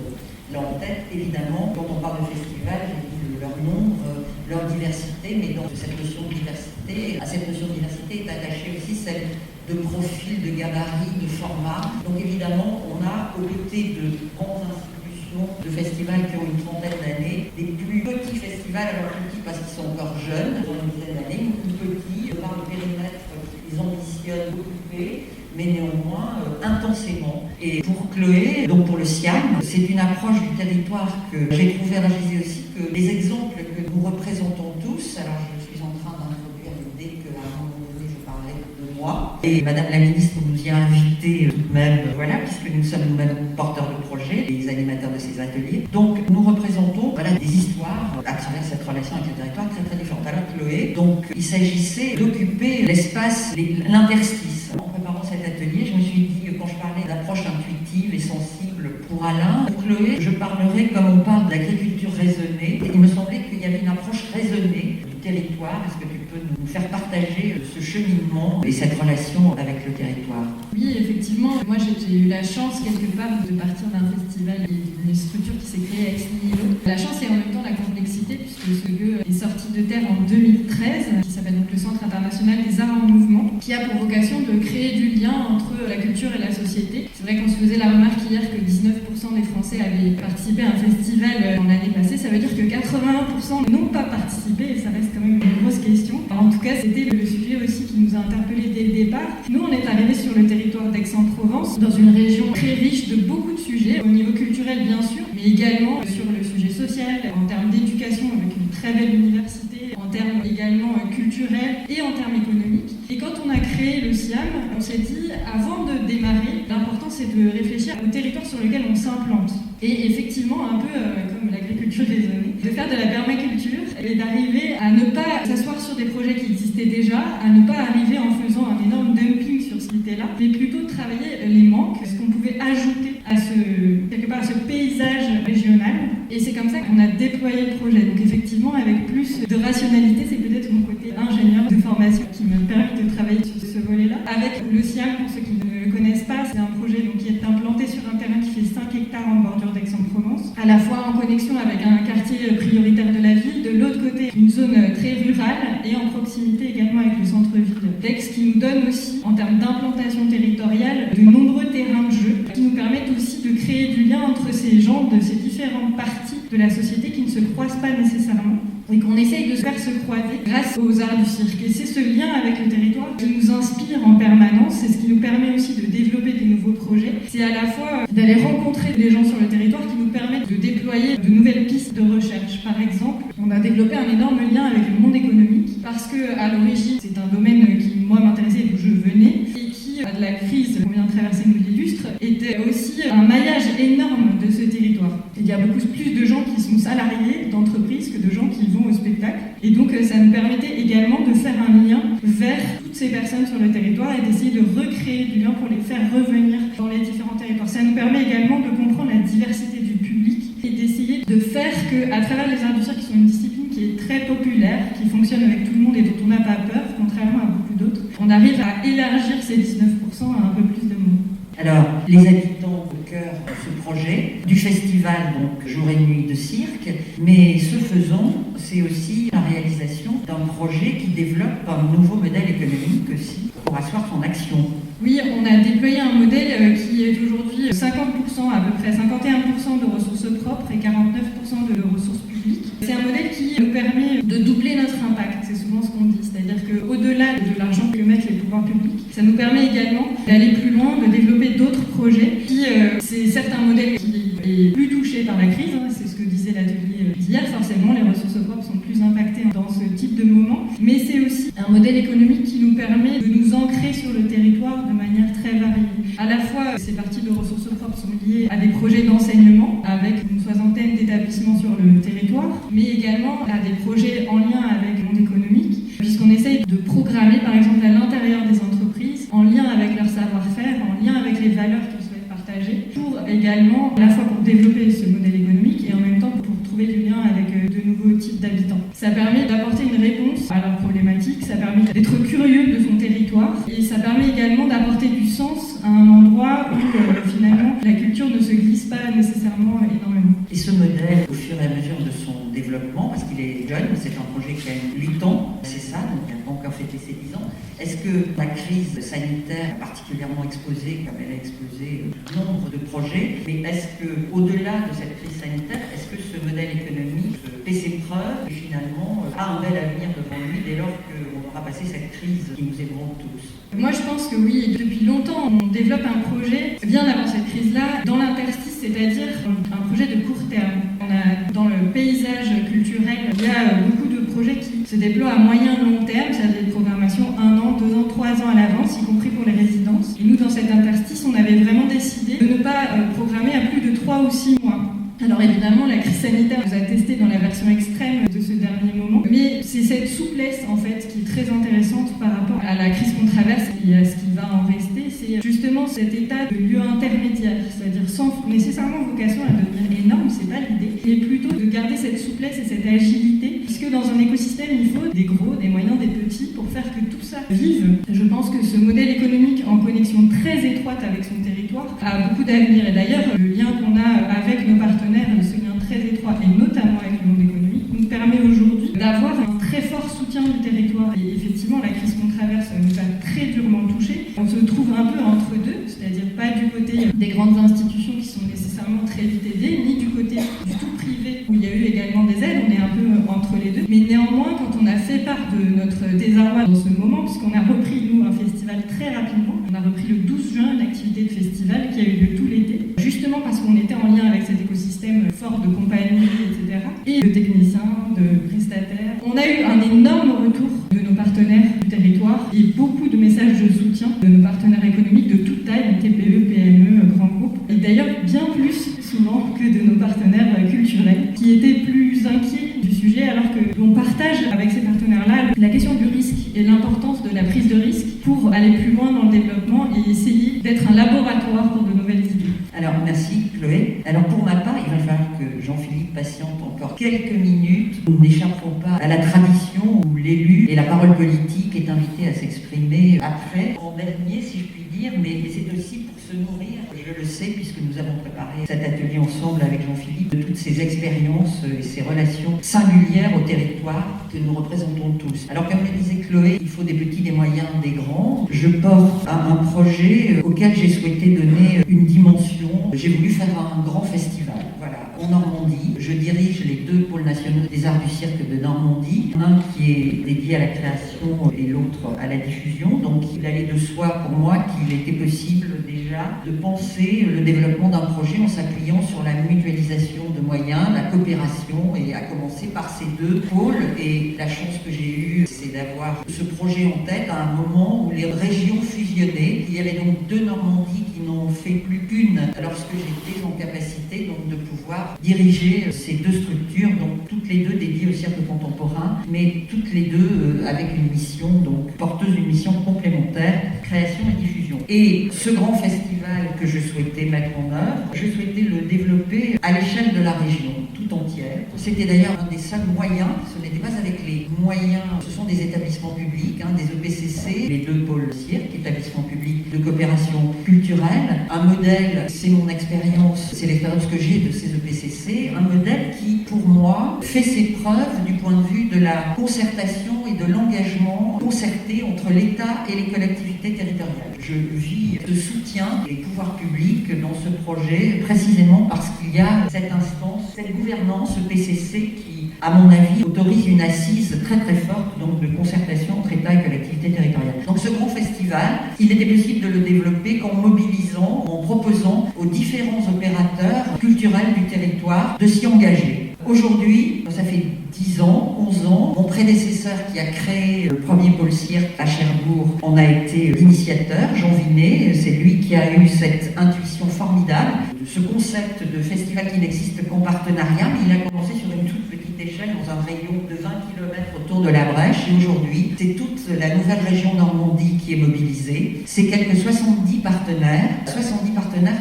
l'a en tête, évidemment, quand on parle de festival, j'ai dit leur nombre, leur diversité, mais dans cette notion de diversité, à cette notion de diversité est attachée aussi celle de profil, de gabarit, de format. Donc évidemment, on a aux côtés de grandes institutions, de festivals qui ont une trentaine d'années, des plus petits festivals, alors petits parce qu'ils sont encore jeunes, ils ont une dizaine d'années, ou plus petits, par le périmètre qu'ils ambitionnent d'occuper, mais néanmoins intensément. Et pour Chloé, donc pour le SIAM, c'est une approche du territoire que j'ai trouvé. Alors je disais aussi que les exemples que nous représentons tous, alors je suis en train d'introduire l'idée qu'à un moment donné je parlais de moi, et Madame la Ministre nous y a invités tout de même, voilà, puisque nous sommes nous-mêmes porteurs de projets, les animateurs de ces ateliers. Donc nous représentons des histoires à travers cette relation avec le territoire très très différente. Alors Chloé, donc il s'agissait d'occuper l'espace, l'interstice. En préparant cet atelier, je me suis dit, quand je parlais d'approche intuitive et sensible pour Alain, pour Chloé, je parlerai comme on parle d'agriculture raisonnée. Il me semblait qu'il y avait une approche raisonnée du territoire. Est-ce que tu peux nous faire partager ce cheminement et cette relation avec le territoire? Oui, effectivement. Moi, j'ai eu la chance, quelque part, de partir d'un festival et d'une structure qui s'est créée ex nihilo. La chance et en même temps la complexité, puisque ce lieu est sorti de terre en 2013, qui s'appelle donc le Centre international des arts en mouvement, qui a pour vocation de créer du lien entre la culture et la société. C'est vrai qu'on se faisait la remarque hier que 19% des Français avaient participé à un festival en l'année passée. Ça veut dire que 81% n'ont pas participé, et ça reste quand même une grosse question. En tout cas, c'était le sujet aussi qui nous a interpellés dès le départ. Nous, on est arrivés sur le territoire d'Aix-en-Provence, dans une région très riche de beaucoup de sujets, au niveau culturel bien sûr, mais également sur le sujet social, en termes d'éducation avec une très belle université, en termes également culturels et en termes économiques. Et quand on a créé le SIAM, on s'est dit, avant de démarrer, l'important c'est de réfléchir au territoire sur lequel on s'implante. Et effectivement, un peu comme l'agriculture raisonnée, de faire de la permaculture et d'arriver à ne pas s'asseoir sur des projets qui existaient déjà, à ne pas arriver en faisant un énorme dumping sur ce qui était là, mais plutôt de travailler les manques, ce qu'on pouvait ajouter à quelque part à ce paysage régional. Et c'est comme ça qu'on a déployé le projet. Donc effectivement, avec plus de rationalité, c'est peut-être mon côté ingénieur de formation qui me permet de travailler sur ce volet-là. Avec le SIAM, pour ceux qui ne le connaissent pas, c'est un projet donc, qui est implanté sur un terrain qui fait 5 hectares en bordure d'Aix-en-Provence, à la fois en connexion avec un quartier prioritaire de la ville, de l'autre côté une zone très rurale et en proximité également avec le centre-ville d'Aix, qui nous donne aussi, en termes d'implantation territoriale, de nombreux terrains de jeu qui nous permettent aussi de créer du lien entre ces gens de ces différentes parties de la société qui ne se croisent pas nécessairement et qu'on essaye de se faire se croiser grâce aux arts du cirque. Et c'est ce lien avec le territoire qui nous inspire en permanence, c'est ce qui nous permet aussi de développer des nouveaux projets. C'est à la fois d'aller rencontrer des gens sur le territoire qui nous permettent de déployer de nouvelles pistes de recherche. Par exemple, on a développé un énorme lien avec le monde économique parce que à l'origine, c'est un domaine qui, moi, m'intéressait et d'où je venais et qui, de la crise qu'on vient de traverser nous l'illustre, était aussi un maillage énorme de ce territoire. Il y a beaucoup plus de gens qui sont salariés d'entreprises que de gens qui vont au spectacle. Et donc, ça nous permettait également de faire un lien vers toutes ces personnes sur le territoire et d'essayer de recréer du lien pour les faire revenir dans les différents territoires. Ça nous permet également de comprendre la diversité du public et d'essayer de faire qu'à travers les arts du cirque, qui sont une discipline qui est très populaire, qui fonctionne avec tout le monde et dont on n'a pas peur, contrairement à beaucoup d'autres, on arrive à élargir ces 19% à un peu plus de monde. Alors, les habitants au cœur de ce projet, du festival, donc jour et nuit de cirque, mais ce faisant, c'est aussi la réalisation d'un projet qui développe un nouveau modèle économique aussi pour asseoir son action. Oui, on a déployé un modèle qui est aujourd'hui 50%, à peu près 51% de ressources propres et 49% de ressources publiques. C'est un modèle qui nous permet de doubler notre impact, c'est souvent ce qu'on dit, c'est-à-dire qu'au-delà de l'argent que mettent les pouvoirs publics, ça nous permet également d'aller plus loin, de développer d'autres projets qui, c'est certes un modèle qui est plus touché par la crise, hein, c'est ce que disait l'atelier d'hier, forcément les ressources propres sont plus impactées dans ce type de moment, mais c'est aussi un modèle économique qui nous permet de nous ancrer sur le territoire de manière très variée. À la fois, ces parties de ressources propres sont liées à des projets d'enseignement avec une soixantaine d'établissements sur le territoire, mais également à des projets en lien avec le monde économique, puisqu'on essaye de programmer par exemple à l'intérieur des entreprises, en lien avec leur savoir-faire, en lien avec les valeurs qu'ils souhaitent partager, pour également, à la fois pour développer ce modèle économique et en même temps pour trouver du lien avec de nouveaux types d'habitants. Ça permet d'apporter une réponse à leurs problématiques, ça permet d'être curieux de son territoire et ça permet également d'apporter du sens à un endroit où finalement la culture ne se glisse pas nécessairement énormément. Et ce modèle, au fur et à mesure de son développement, parce qu'il est jeune, c'est un projet qui a 8 ans, c'est ça, donc il n'a pas encore fêté ses 10 ans, est-ce que la crise sanitaire a particulièrement exposé, comme elle a exposé, nombre de projets, mais est-ce qu'au-delà de cette crise sanitaire, est-ce que ce modèle économique fait ses preuves et finalement a un bel avenir devant lui dès lors qu'on aura passé cette crise qui nous ébranle tous? Moi je pense que oui, depuis longtemps on développe un projet bien avant cette crise-là, dans l'interstice, c'est-à-dire un projet de court terme. On a dans le paysage culturel, il y a beaucoup de projets qui se déploient à moyen long terme, c'est-à-dire des programmations 1 an, 2 ans, 3 ans à l'avance, y compris pour les résidences. Et nous dans cet interstice, on avait vraiment décidé de ne pas programmer à plus de 3 ou 6 mois. Alors évidemment, la crise sanitaire nous a testé dans la version extrême de ce dernier moment, mais c'est cette souplesse en fait qui est très intéressante par rapport à la crise qu'on traverse et à ce qui va en rester, c'est justement cet état de lieu intermédiaire, c'est-à-dire sans nécessairement vocation à devenir énorme, c'est pas l'idée, mais plutôt de garder cette souplesse et cette agilité, puisque dans un écosystème il faut des gros, des moyens, des petits pour faire que tout ça vive. Je pense que ce modèle économique en connexion très étroite avec son territoire a beaucoup d'avenir et d'ailleurs le lien qu'on a avec nos partenaires, ce lien très étroit et notamment avec le monde économique, nous permet aujourd'hui d'avoir un très fort soutien du territoire. Et effectivement, la crise qu'on traverse nous a très durement touchés. On se trouve un peu entre deux, c'est-à-dire pas du côté des grandes institutions qui sont nécessairement très vite aidées, ni du côté du tout privé où il y a eu également des aides, on est un peu entre les deux. Mais néanmoins, quand on a fait part de notre désarroi dans ce moment, puisqu'on a repris, nous, un festival très rapidement, On a repris le 12 juin une activité de festival qui a eu lieu tout l'été, justement parce qu'on était en lien avec cet écosystème fort de compagnies, etc., et de techniciens, de prestataires. On a eu un énorme retour de nos partenaires du territoire et beaucoup de messages de soutien de nos partenaires économiques de toute taille, TPE, PME, grands groupes, et d'ailleurs bien plus souvent que de nos partenaires culturels, qui étaient plus inquiets du sujet, alors que l'on partage avec ces partenaires-là la question du risque et l'importance de la prise de risque pour aller plus loin dans le développement et essayer d'être un laboratoire pour de nouvelles idées. Alors, merci Chloé. Alors, pour ma part, il va falloir que Jean-Philippe patiente encore quelques minutes. Nous n'échapperons pas à la tradition où l'élu et la parole politique est invité à s'exprimer après, en dernier, si je puis dire, mais c'est aussi pour se nourrir, je le sais, puisque nous avons préparé cet atelier ensemble avec Jean-Philippe, de toutes ces expériences et ces relations singulières au territoire que nous représentons tous. Alors, comme le disait Chloé, il faut des petits, des moyens, des grands. Je porte un projet auquel j'ai souhaité donner une dimension. J'ai voulu faire un grand festival, voilà, en Normandie. Je dirige les 2 pôles nationaux des arts du cirque de Normandie, un qui est dédié à la création et l'autre à la diffusion. Donc il allait de soi pour moi qu'il était possible déjà de penser le développement d'un projet en s'appuyant sur la mutualisation de moyens, la coopération, et à commencer par ces 2 pôles. Et la chance que j'ai eue, c'est d'avoir ce projet en tête à un moment où les régions fusionnaient. Il y avait donc 2 Normandies qui n'ont fait plus qu'une lorsque j'étais en capacité donc de pouvoir diriger ces 2 structures, donc toutes les 2 dédiées au cirque contemporain, mais toutes les 2 avec une mission, donc porteuse d'une mission complémentaire, création et diffusion. Et ce grand festival que je souhaitais mettre en œuvre, je souhaitais le développer à l'échelle de la région tout entière. C'était d'ailleurs un des seuls moyens, ce n'était pas avec les moyens, ce sont des établissements publics, des EPCC, les 2 pôles cirque, établissements publics de coopération culturelle. Un modèle, c'est mon expérience, c'est l'expérience que j'ai de ces EPCC, un modèle qui, pour moi, fait ses preuves du point de vue de la concertation et de l'engagement concerté entre l'État et les collectivités territoriales. Je vis de soutien des pouvoirs publics dans ce projet, précisément parce qu'il y a cette instance, cette gouvernance EPCC qui, à mon avis, autorise une assise très très forte donc, de concertation entre État et collectivités territoriales. Donc ce grand festival, il était possible de le développer qu'en mobilisant, en proposant aux différents opérateurs culturels du territoire de s'y engager. Aujourd'hui, ça fait 10 ans, 11 ans, mon prédécesseur qui a créé le premier pôle cirque à Cherbourg en a été l'initiateur, Jean Vinet. C'est lui qui a eu cette intuition formidable de ce concept de festival qui n'existe qu'en partenariat, mais il a commencé sur une toute petite échelle dans un rayon de 20 km autour de la Brèche, et aujourd'hui, c'est toute la nouvelle région Normandie qui est mobilisée. C'est quelques 70 partenaires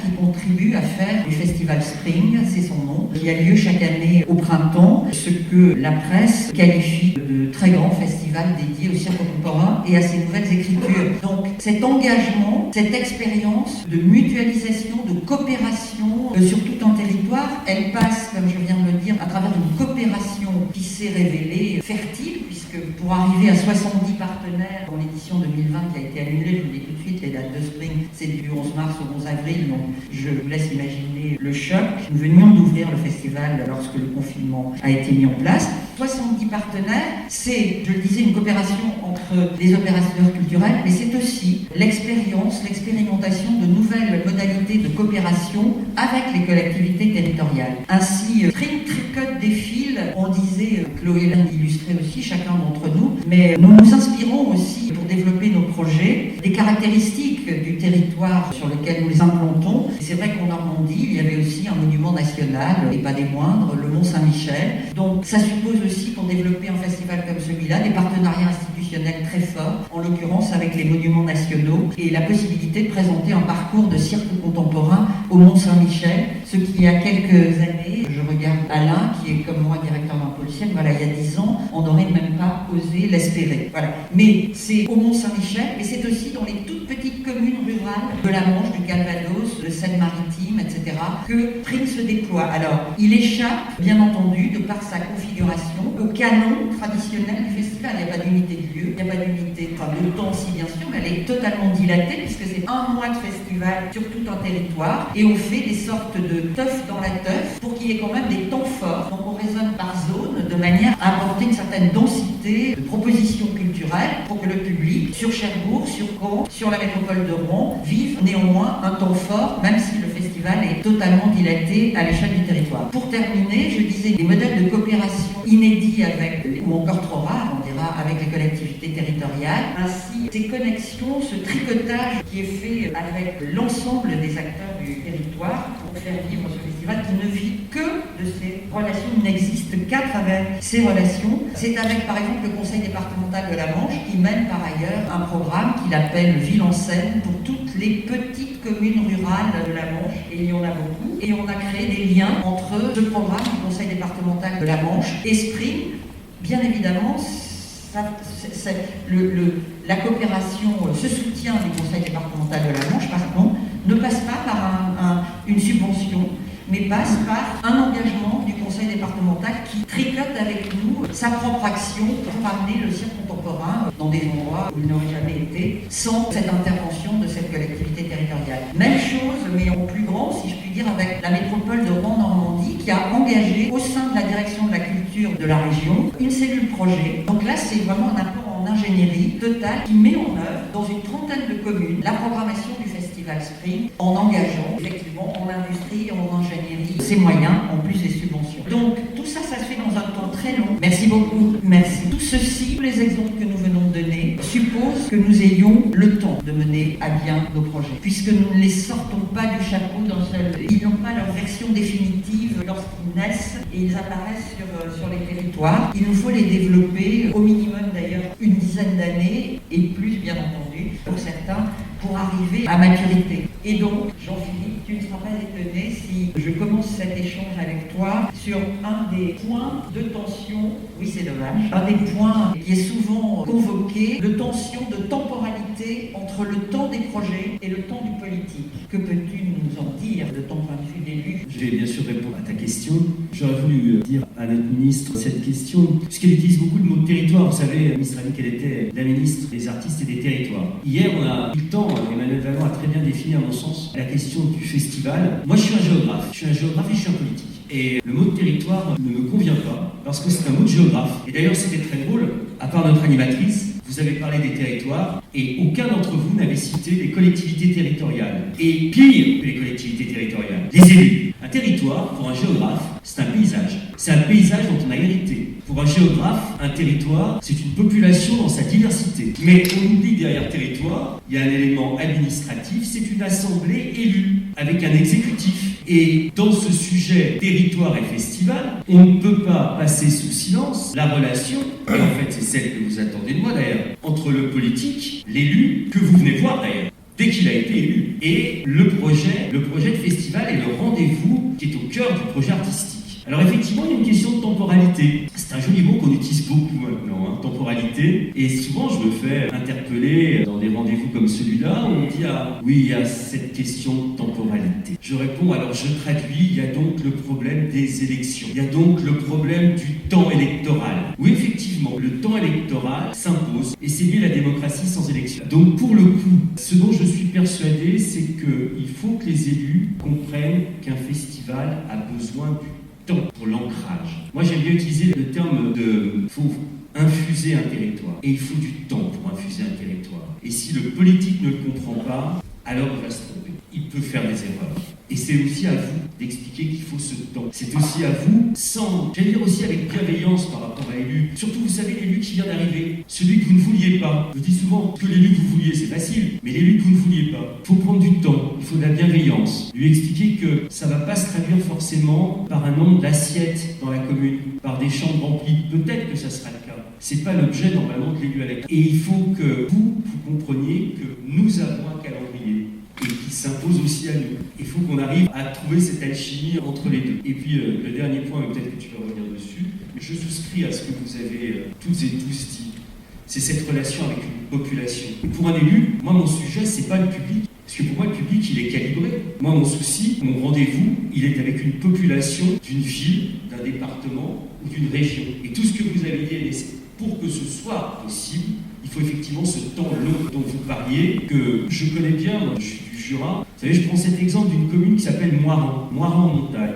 qui contribuent à faire du Festival Spring, c'est son nom, qui a lieu chaque année au printemps, ce que la presse qualifie de très grand festival dédié au cirque contemporain et à ses nouvelles écritures. Donc cet engagement, cette expérience de mutualisation, de coopération sur tout un territoire, elle passe, comme je viens de le dire, à travers une coopération qui s'est révélée fertile, puisque pour arriver à 70 partenaires dans l'édition 2020 qui a été annulée, je vous le dis tout de suite, les dates de Spring, c'est du 11 mars au 11 avril, donc je vous laisse imaginer le choc. Nous venions d'ouvrir le festival lorsque le confinement a été mis en place. 70 partenaires, c'est, je le disais, une coopération entre les opérateurs culturels, mais c'est aussi l'expérimentation de nouvelles modalités de coopération avec les collectivités territoriales. Ainsi, tricote des fils, on disait, Chloé l'a illustré aussi, chacun d'entre nous, mais nous nous inspirons aussi pour développer nos projets des caractéristiques du territoire sur lequel nous les implantons. C'est vrai qu'en Normandie, il y avait aussi un monument national, et pas des moindres, le Mont Saint-Michel. Donc ça suppose aussi, pour développer un festival comme celui-là, des partenariats institutionnels très forts, en l'occurrence avec les monuments nationaux, et la possibilité de présenter un parcours de cirque contemporain au Mont Saint-Michel, ce qui, il y a quelques années, je regarde Alain, qui est comme moi directeur d'un pôle cirque, voilà, il y a 10 ans, on n'aurait même pas osé l'espérer. Voilà. Mais c'est au Mont Saint-Michel, et c'est aussi dans les toutes petites communes rurales de la Manche, du Calvados, de Seine-Maritime, etc., que Spring se déploie. Alors, il échappe, bien entendu, de par sa configuration, au canon traditionnel du festival. Il n'y a pas d'unité de lieu, il n'y a pas d'unité de temps, si bien sûr, mais elle est totalement dilatée, puisque c'est un mois de festival sur tout un territoire, et on fait des sortes de teuf dans la teuf, pour qu'il y ait quand même des temps forts. Donc on raisonne par zone, de manière à apporter une certaine densité de propositions culturelles pour que le public, sur Cherbourg, sur Caen, sur la métropole de Rouen, vive néanmoins un temps fort, même si le festival est totalement dilaté à l'échelle du territoire. Pour terminer, je disais des modèles de coopération inédits avec, ou encore trop rares, on dira, avec les collectivités territoriales, ainsi ces connexions, ce tricotage qui est fait avec l'ensemble des acteurs du territoire pour faire vivre ce festival qui ne vit que de ces relations, il n'existe qu'à travers ces relations. C'est avec par exemple le conseil départemental de la Manche qui mène par ailleurs un programme qu'il appelle Ville en scène pour toutes les petites communes rurales de la Manche, et il y en a beaucoup, et on a créé des liens entre ce programme du conseil départemental de la Manche et Spring. Bien évidemment, la coopération, ce soutien du conseil départemental de la Manche, pardon, ne passe pas par une subvention, mais passe par un engagement du conseil départemental qui tricote avec nous sa propre action pour ramener le cirque contemporain dans des endroits où il n'aurait jamais été sans cette intervention de cette collectivité territoriale. Même chose, mais en plus grand, si je puis dire, avec la métropole de Rouen-Normandie qui a engagé au sein de la direction de la culture de la région une cellule projet. Donc là, c'est vraiment un apport en ingénierie totale qui met en œuvre dans une trentaine de communes la programmation du Festival Spring en engageant effectivement en industrie et en ingénierie ces moyens en plus des subventions. Donc tout ça, ça se fait dans un temps très long. Merci beaucoup. Merci. Tout ceci, tous les exemples que nous venons de donner, supposent que nous ayons le temps de mener à bien nos projets, puisque nous ne les sortons pas du chapeau d'un seul. Ils n'ont pas leur version définitive lorsqu'ils naissent et ils apparaissent sur les territoires. Il nous faut les développer au minimum d'ailleurs une dizaine d'années et plus bien entendu pour certains pour arriver à maturité. Et donc, Jean-Philippe, tu ne seras pas étonné si je commence cet échange avec toi sur un des points de tension, oui c'est dommage, un des points qui est souvent convoqué, de tension, de temporalité entre le temps des projets et le temps du politique. Que peux-tu nous en dire de ton point de vue d'élu? Je vais bien sûr répondre à ta question. J'aurais voulu dire à notre ministre cette question, puisqu'elle utilise beaucoup le mot territoire. Vous savez, la ministre a dit qu'elle était la ministre des artistes et des territoires. Hier, on a eu le temps, Emmanuel Vallon a très bien défini, à mon sens, la question du festival. Moi, je suis un géographe. Je suis un géographe et je suis un politique. Et le mot de territoire ne me convient pas, parce que c'est un mot de géographe. Et d'ailleurs, c'était très drôle, à part notre animatrice, vous avez parlé des territoires, et aucun d'entre vous n'avait cité les collectivités territoriales. Et pire que les collectivités territoriales, les élus. Un territoire, pour un géographe, c'est un paysage. C'est un paysage dont on a hérité. Pour un géographe, un territoire, c'est une population dans sa diversité. Mais on oublie que derrière territoire, il y a un élément administratif, c'est une assemblée élue, avec un exécutif. Et dans ce sujet territoire et festival, on ne peut pas passer sous silence la relation, et en fait c'est celle que vous attendez de moi d'ailleurs, entre le politique, l'élu, que vous venez voir d'ailleurs, dès qu'il a été élu, et le projet de festival et le rendez-vous qui est au cœur du projet artistique. Alors effectivement, il y a une question de temporalité. C'est un joli mot qu'on utilise beaucoup maintenant, temporalité. Et souvent, je me fais interpeller dans des rendez-vous comme celui-là, où on dit oui, il y a cette question de temporalité. Je réponds, alors je traduis, il y a donc le problème des élections. Il y a donc le problème du temps électoral. Oui, effectivement, le temps électoral s'impose, et c'est lié à la démocratie sans élection. Donc pour le coup, ce dont je suis persuadé, c'est qu'il faut que les élus comprennent qu'un festival a besoin du temps pour l'ancrage. Moi, j'aime bien utiliser le terme de faut infuser un territoire. Et il faut du temps pour infuser un territoire. Et si le politique ne le comprend pas, alors il va se tromper. Il peut faire des erreurs. Et c'est aussi à vous d'expliquer qu'il faut ce temps. C'est aussi à vous, j'allais dire aussi avec bienveillance par rapport à l'élu. Surtout, vous savez, l'élu qui vient d'arriver, celui que vous ne vouliez pas. Je dis souvent que l'élu que vous vouliez, c'est facile, mais l'élu que vous ne vouliez pas. Il faut prendre du temps, il faut de la bienveillance. Lui expliquer que ça ne va pas se traduire forcément par un nombre d'assiettes dans la commune, par des chambres remplies. Peut-être que ça sera le cas. C'est pas l'objet normalement de l'élu à l'électeur. Et il faut que vous compreniez que nous avons un calendrier et qui s'impose aussi à nous. Il faut qu'on arrive à trouver cette alchimie entre les deux. Et puis le dernier point, peut-être que tu vas revenir dessus, mais je souscris à ce que vous avez toutes et tous dit. C'est cette relation avec une population. Et pour un élu, moi mon sujet, c'est pas le public. Parce que pour moi, le public, il est calibré. Moi, mon souci, mon rendez-vous, il est avec une population d'une ville, d'un département ou d'une région. Et tout ce que vous avez dit, pour que ce soit possible, il faut effectivement ce temps long dont vous parliez, que je connais bien, moi, je suis du Jura. Vous savez, je prends cet exemple d'une commune qui s'appelle Moiran en montagne.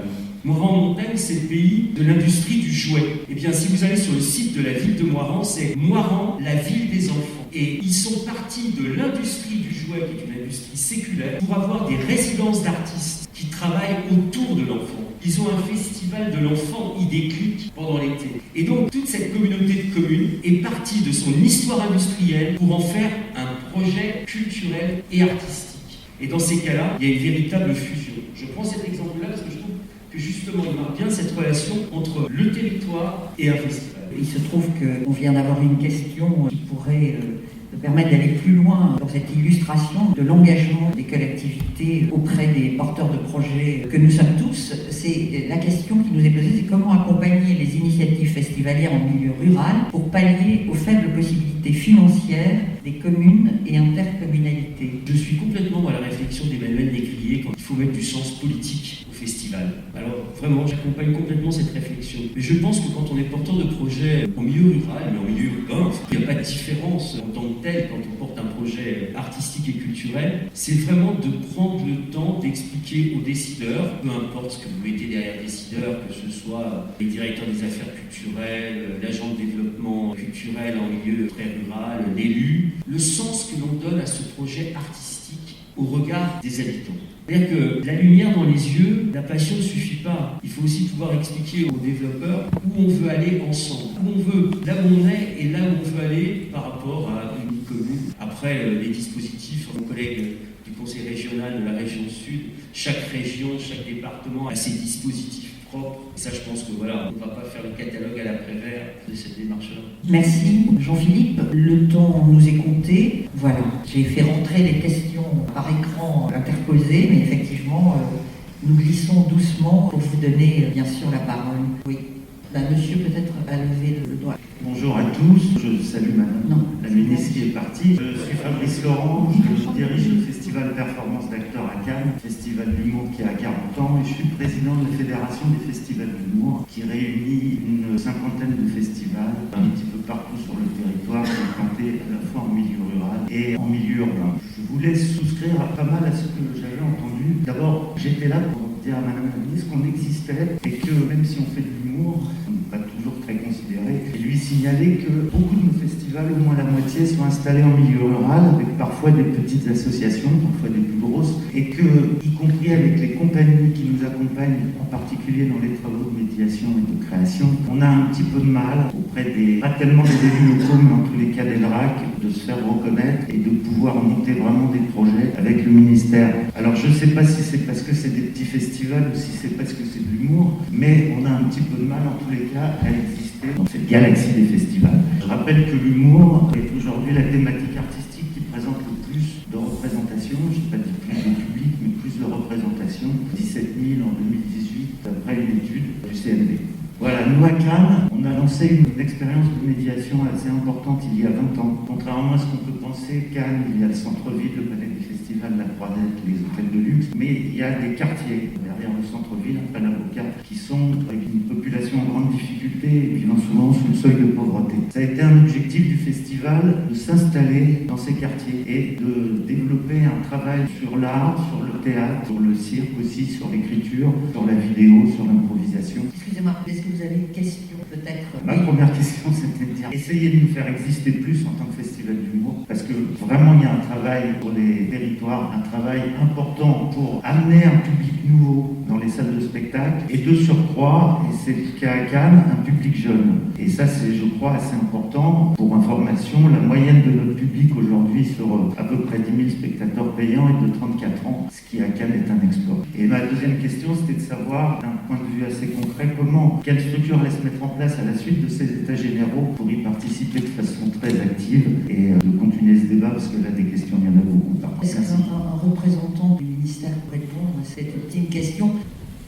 Moirans-Montaigne, c'est le pays de l'industrie du jouet. Eh bien, si vous allez sur le site de la ville de Moirans, c'est Moirans, la ville des enfants. Et ils sont partis de l'industrie du jouet, qui est une industrie séculaire, pour avoir des résidences d'artistes qui travaillent autour de l'enfant. Ils ont un festival de l'enfant Idéclic pendant l'été. Et donc, toute cette communauté de communes est partie de son histoire industrielle pour en faire un projet culturel et artistique. Et dans ces cas-là, il y a une véritable fusion. Je prends cet exemple-là parce que je trouve que justement, il marque bien cette relation entre le territoire et un festival. Il se trouve qu'on vient d'avoir une question qui pourrait nous permettre d'aller plus loin dans cette illustration de l'engagement des collectivités auprès des porteurs de projets que nous sommes tous. C'est la question qui nous est posée, c'est comment accompagner les initiatives festivalières en milieu rural pour pallier aux faibles possibilités financières des communes et intercommunalités. Je suis complètement dans la réflexion d'Emmanuel Lécrier quand il faut mettre du sens politique au festival. Alors vraiment, j'accompagne complètement cette réflexion. Mais je pense que quand on est porteur de projet en milieu rural, mais en milieu urbain, il n'y a pas de différence en tant que tel quand on porte un projet artistique et culturel. C'est vraiment de prendre le temps d'expliquer aux décideurs, peu importe ce que vous mettez derrière décideurs, que ce soit les directeurs des affaires culturelles, l'agent de développement culturel en milieu très rural, l'élu, le sens que l'on donne à ce projet artistique au regard des habitants. C'est-à-dire que la lumière dans les yeux, la passion ne suffit pas. Il faut aussi pouvoir expliquer aux développeurs où on veut aller ensemble, où on veut, là où on est et là où on veut aller par rapport à une commune. Après, les dispositifs, mon collègue du conseil régional de la région Sud, chaque région, chaque département a ses dispositifs propres. Et ça, je pense que voilà, on ne va pas faire le catalogue à l'après-vert de cette démarche-là. Merci Jean-Philippe. Le temps nous est compté. Voilà, j'ai fait rentrer les questions par écran interposées, mais effectivement, nous glissons doucement pour vous donner bien sûr la parole. Oui. Monsieur peut-être a levé le doigt. Bonjour à tous, je salue madame la ministre qui est partie. Je suis Fabrice Laurent, je dirige le festival Performance d'acteurs à Cannes, festival d'humour qui a 40 ans, et je suis président de la Fédération des festivals d'humour qui réunit une cinquantaine de festivals un petit peu partout sur le territoire, implantés à la fois en milieu rural et en milieu urbain. Je voulais souscrire à pas mal à ce que j'avais entendu. D'abord, j'étais là pour dire à madame la ministre qu'on existait et que même si on fait de l'humour, on n'est pas toujours très considéré, et lui signaler que beaucoup de nos festivals, au moins la moitié, sont installés en milieu rural, avec parfois des petites associations, parfois des plus grosses, et que, y compris avec les compagnies qui nous accompagnent, en particulier dans les travaux de médiation et de création, on a un petit peu de mal auprès pas tellement des élus locaux, mais en tous les cas des DRAC, de se faire reconnaître et de pouvoir monter vraiment des projets avec le ministère. Alors je ne sais pas si c'est parce que c'est des petits festivals ou si c'est parce que c'est de l'humour, mais on a un petit peu de mal en tous les cas à exister dans cette galaxie des festivals. Je rappelle que l'humour est aujourd'hui la thématique artistique qui présente le plus de représentation, je n'ai pas dit plus de public, mais plus de représentation, 17 000 en 2018 d'après une étude du CNV. Voilà, nous à Cannes, on a lancé une expérience de médiation assez importante il y a 20 ans. Contrairement à ce qu'on peut penser, Cannes, il y a le centre-ville, le palais du festival, la Croisette, les hôtels de luxe, mais il y a des quartiers derrière le centre-ville, après l'avocat, qui sont avec une population en grande difficulté et vivant souvent sous le seuil de pauvreté. Ça a été un objectif du festival de s'installer dans ces quartiers et de développer un travail sur l'art, sur le théâtre, sur le cirque aussi, sur l'écriture, sur la vidéo, sur l'improvisation. Excusez-moi, est-ce que vous avez une question peut-être? Ma première question, c'était de dire, essayez de nous faire exister plus en tant que festival d'humour, parce que vraiment, il y a un travail pour les territoires, un travail important pour amener un public nouveau dans les salles de spectacle, et de surcroît, et c'est le cas à Cannes, un public jeune. Et ça, c'est, je crois, assez important. Pour information, la moyenne de notre public aujourd'hui sur à peu près 10 000 spectateurs payants est de 34 ans, ce qui à Cannes est un exploit. Et ma deuxième question, c'était de savoir, d'un point de vue assez concret, quelle structure allait se mettre en place à la suite de ces états généraux pour y participer de façon très active et de continuer ce débat, parce que là, des questions, il y en a beaucoup. Est-ce qu'un représentant du ministère pour répondre à cette ultime question?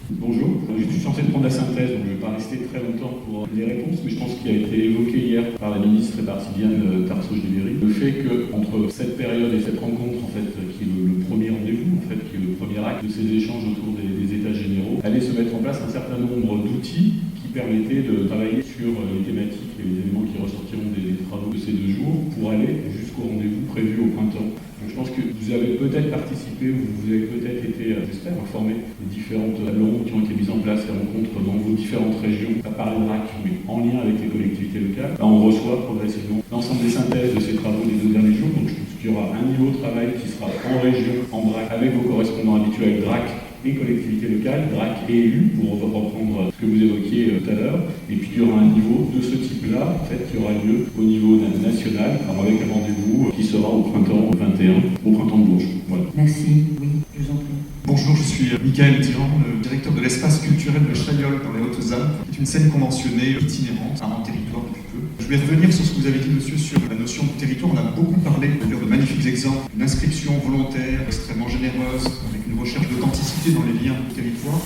Bonjour, je suis censé prendre la synthèse, donc je ne vais pas rester très longtemps pour les réponses, mais je pense qu'il a été évoqué hier par la ministre et par Sylviane Tarso-Généry, le fait qu'entre cette période et cette rencontre, en fait, qui est le premier rendez-vous, en fait, qui est le premier acte de ces échanges autour des États généraux, allait se mettre en place un certain nombre d'outils qui permettaient de travailler sur les thématiques et les éléments qui ressortiront des travaux de ces 2 jours pour aller jusqu'au rendez-vous prévu au printemps. Donc je pense que vous avez peut-être participé ou vous avez peut-être été, j'espère, informé des différentes tables rondes qui ont été mises en place et rencontres dans vos différentes régions, à part les DRAC, mais en lien avec les collectivités locales. Là, on reçoit progressivement l'ensemble des synthèses de ces travaux des 2 derniers jours. Donc je pense qu'il y aura un niveau de travail qui sera en région, en DRAC, avec vos correspondants habituels DRAC et collectivités locales, DRAC et élus, pour reprendre ce que vous évoquiez tout à l'heure. Et puis il y aura un niveau de ce type-là, en fait, qui aura lieu au niveau national, alors avec un rendez-vous qui sera au printemps 21, au printemps de Bourges. Voilà. Merci, oui, je vous en prie. Bonjour, je suis Michael Dian, le directeur de l'espace culturel de Chaillol dans les Hautes-Alpes, qui est une scène conventionnée itinérante, un territoire depuis peu. Je voulais revenir sur ce que vous avez dit, monsieur, sur la notion de territoire. On a beaucoup parlé d'ailleurs de magnifiques exemples, une inscription volontaire extrêmement généreuse, avec une recherche d'authenticité dans les liens du territoire.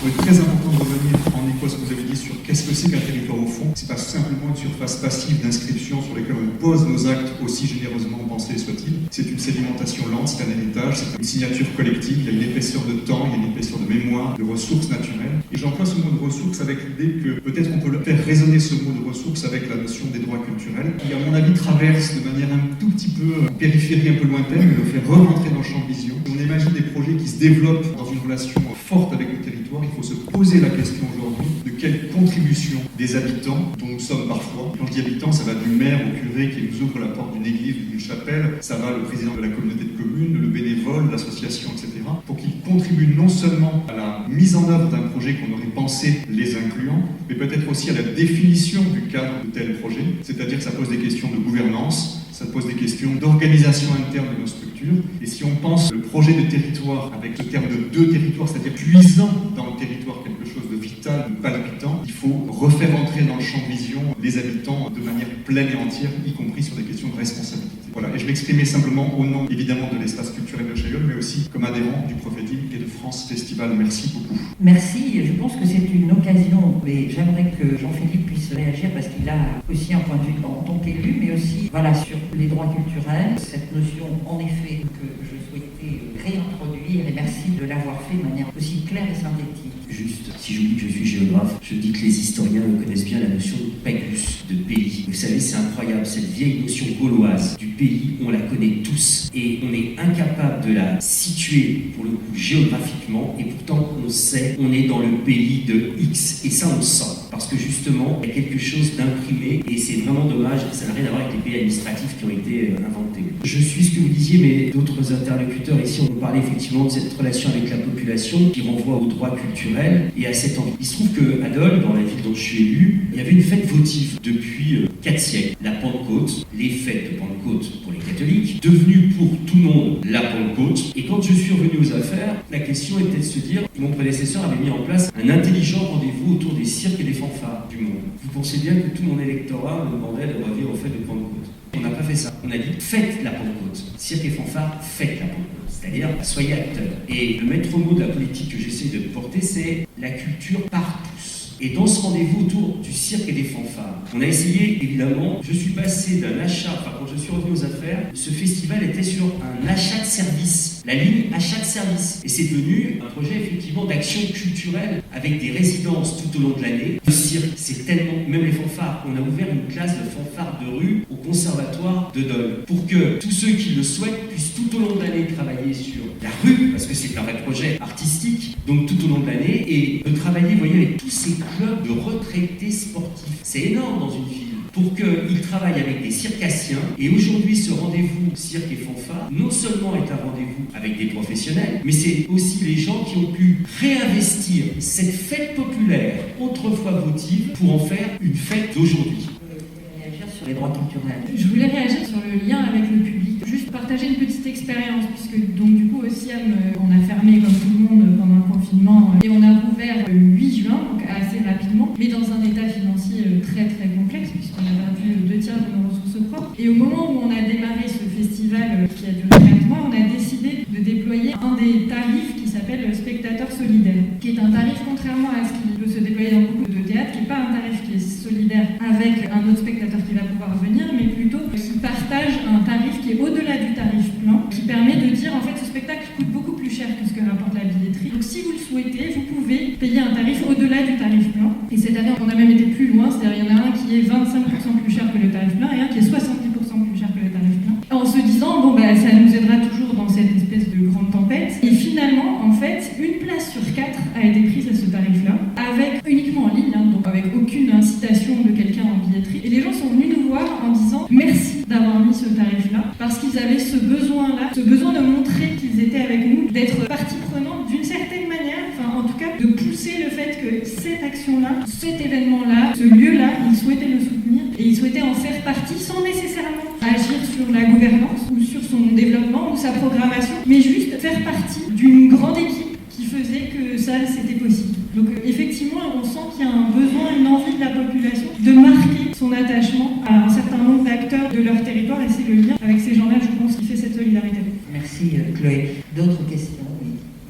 Il est très important de revenir en écho à ce que vous avez dit sur qu'est-ce que c'est qu'un territoire au fond. C'est pas simplement une surface passive d'inscription sur laquelle on pose nos actes, aussi généreusement pensés soient-ils. C'est une sédimentation lente, c'est un héritage, c'est une signature collective, il y a une épaisseur de temps, il y a une épaisseur de mémoire, de ressources naturelles. Et j'emploie ce mot de ressources avec l'idée que peut-être on peut faire résonner ce mot de ressources avec la notion des droits culturels, qui à mon avis traverse de manière un tout petit peu périphérie, un peu lointaine, mais le fait re-rentrer dans le champ de vision. On imagine des projets qui se développent dans une relation forte avec le territoire. Il faut se poser la question aujourd'hui de quelle contribution des habitants, dont nous sommes parfois. Quand je dis habitants, ça va du maire au curé qui nous ouvre la porte d'une église ou d'une chapelle, ça va le président de la communauté de communes, le bénévole, l'association, etc. pour qu'ils contribuent non seulement à la mise en œuvre d'un projet qu'on aurait pensé les incluant, mais peut-être aussi à la définition du cadre de tel projet. C'est-à-dire que ça pose des questions de gouvernance, ça pose des questions d'organisation interne de nos structures. Et si on pense le projet de territoire avec ce terme de 2 territoires, c'est-à-dire puisant dans le territoire quelque chose de vital, de palpitant, il faut refaire entrer dans le champ de vision les habitants de manière pleine et entière, y compris sur des questions de responsabilité. Voilà, et je m'exprimais simplement au nom, évidemment, de l'espace culturel de Chaillol, mais aussi comme adhérent du Prophétique et de France Festival. Merci beaucoup. Merci, je pense que c'est une occasion, mais j'aimerais que Jean-Philippe puisse réagir parce qu'il a aussi un point de vue en tant qu'élu, mais aussi voilà, sur les droits culturels, cette notion en effet que je souhaitais réintroduire, et merci de l'avoir fait de manière aussi claire et synthétique. Juste, si j'oublie que je suis géographe, je dis que les historiens connaissent bien la notion de pagus, de pays. Vous savez, c'est incroyable, cette vieille notion gauloise du pays, on la connaît tous et on est incapable de la situer pour le coup géographiquement, et pourtant on sait, on est dans le pays de X, et ça on le sent. Parce que justement, il y a quelque chose d'imprimé et c'est vraiment dommage, ça n'a rien à voir avec les pays administratifs qui ont été inventés. Je suis ce que vous disiez, mais d'autres interlocuteurs ici ont parlé effectivement de cette relation avec la population qui renvoie aux droits culturels et à cette envie. Il se trouve qu'à Dole, dans la ville dont je suis élu, il y avait une fête votive depuis 4 siècles, la Pentecôte, les fêtes de Pentecôte pour les catholiques, devenue pour tout le monde la Pentecôte. Et quand je suis revenu aux affaires, la question était de se dire, mon prédécesseur avait mis en place un intelligent rendez-vous autour des cirques et des fanfares du monde. Vous pensez bien que tout mon électorat me demandait de revenir aux fêtes de Pentecôte. On n'a pas fait ça. On a dit, faites la Pentecôte. Cirque et fanfare, faites la Pentecôte. C'est-à-dire, soyez acteurs. Et le maître mot de la politique que j'essaie de porter, c'est la culture par tous. Et dans ce rendez-vous autour du cirque et des fanfares, on a essayé, évidemment, je suis passé d'un achat, quand je suis revenu aux affaires, ce festival était sur un achat de service, la ligne achat de service. Et c'est devenu un projet, effectivement, d'action culturelle avec des résidences tout au long de l'année. Le cirque, c'est tellement, même les fanfares, on a ouvert une classe de fanfares de rue au conservatoire de Dole, pour que tous ceux qui le souhaitent puissent tout au long de l'année travailler sur la rue, parce que c'est un vrai projet artistique, donc tout au long de l'année, et de travailler, vous voyez, avec tous ces clubs de retraités sportifs. C'est énorme dans une ville. Pour qu'ils travaillent avec des circassiens. Et aujourd'hui, ce rendez-vous cirque et fanfare, non seulement est un rendez-vous avec des professionnels, mais c'est aussi les gens qui ont pu réinvestir cette fête populaire, autrefois votive, pour en faire une fête d'aujourd'hui. Sur les droits culturels. Je voulais réagir sur le lien avec le public. Juste partager une petite expérience, puisque donc du coup au SIAM, on a fermé comme tout le monde pendant le confinement et on a rouvert le 8 juin, donc assez rapidement, mais dans un état financier très très complexe, puisqu'on a perdu 2 tiers de nos ressources propres. Et au moment où on a démarré ce festival qui a duré 4 mois, on a décidé de déployer un des tarifs qui s'appelle le spectateur solidaire, qui est un tarif, contrairement à ce qui peut se déployer dans beaucoup de théâtres, qui n'est pas un tarif qui est solidaire avec un autre spectateur qui va pouvoir venir, mais plutôt qui partage un tarif qui est au-delà du tarif plein, qui permet de dire en fait ce spectacle coûte beaucoup plus cher que ce que rapporte la billetterie. Donc si vous le souhaitez, vous pouvez payer un tarif au-delà du tarif plein. Et cette année, on a même été plus loin, c'est-à-dire il y en a un qui est 25% plus cher que le tarif plein et un qui est 70% plus cher que le tarif plein. En se disant, bon bah ça nous aidera toujours dans cette espèce de grande tempête. Et finalement, en fait, une place sur 4 a été prise à ce tarif pousser le fait que cette action-là, cet événement-là, ce lieu-là, ils souhaitaient le soutenir et ils souhaitaient en faire partie sans nécessairement agir sur la gouvernance ou sur son développement ou sa programmation, mais juste faire partie d'une grande équipe qui faisait que ça, c'était possible. Donc effectivement, on sent qu'il y a un besoin, une envie de la population de marquer son attachement à un certain nombre d'acteurs de leur territoire, et c'est le lien avec ces gens-là, je pense, qui fait cette solidarité. Merci Chloé. D'autres questions?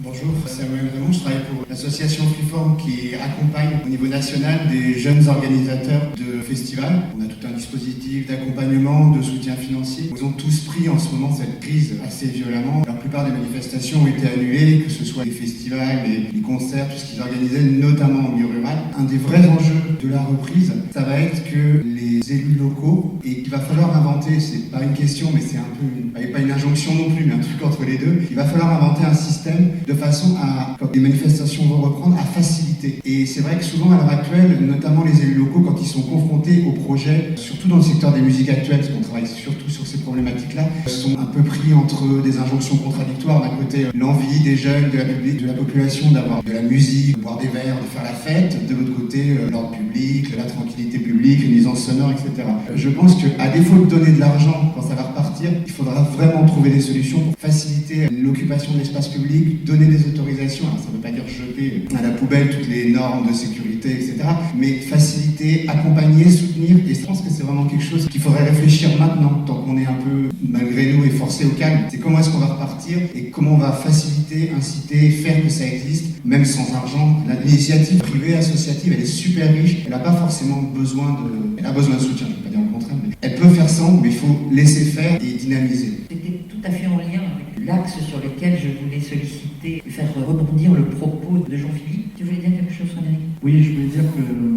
Bonjour, Samuel Raymond, je travaille pour l'association Freeform qui accompagne au niveau national des jeunes organisateurs de festivals. On a tout un dispositif d'accompagnement, de soutien financier. Ils ont tous pris en ce moment cette crise assez violemment. La plupart des manifestations ont été annulées, que ce soit les festivals, les concerts, tout ce qu'ils organisaient, notamment en milieu rural. Un des vrais enjeux de la reprise, ça va être que les élus locaux, et qu'il va falloir inventer, c'est pas une question, mais c'est un peu, pas une injonction non plus, mais un truc entre les deux, il va falloir inventer un système de façon à, quand les manifestations vont reprendre, à faciliter. Et c'est vrai que souvent à l'heure actuelle, notamment les élus locaux, quand ils sont confrontés aux projets, surtout dans le secteur des musiques actuelles, parce qu'on travaille surtout sur ces problématiques-là, sont un peu pris entre des injonctions contradictoires. D'un côté, l'envie des jeunes, de la population d'avoir de la musique, de boire des verres, de faire la fête. De l'autre côté, l'ordre public, la tranquillité publique, les nuisances sonores, etc. Je pense qu'à défaut de donner de l'argent quand ça va repartir, il faudra vraiment trouver des solutions pour faciliter l'occupation de l'espace public, donner des autorisations. Alors, ça ne veut pas dire jeter à la poubelle toutes les normes de sécurité, etc. Mais faciliter, accompagner, soutenir. Et je pense que c'est vraiment quelque chose qu'il faudrait réfléchir maintenant, tant qu'on est un peu, malgré nous, et forcé au calme. C'est comment est-ce qu'on va repartir et comment on va faciliter, inciter, faire que ça existe, même sans argent. L'initiative privée, associative, elle est super riche. Elle n'a pas forcément besoin de... Elle a besoin de soutien, je ne vais pas dire le contraire, mais elle peut faire sans, mais il faut laisser faire et dynamiser. C'était tout à fait en lien avec l'axe sur lequel je voulais solliciter, faire rebondir le propos de Jean-Philippe. Tu voulais dire quelque chose, Frédéric? Oui, je voulais dire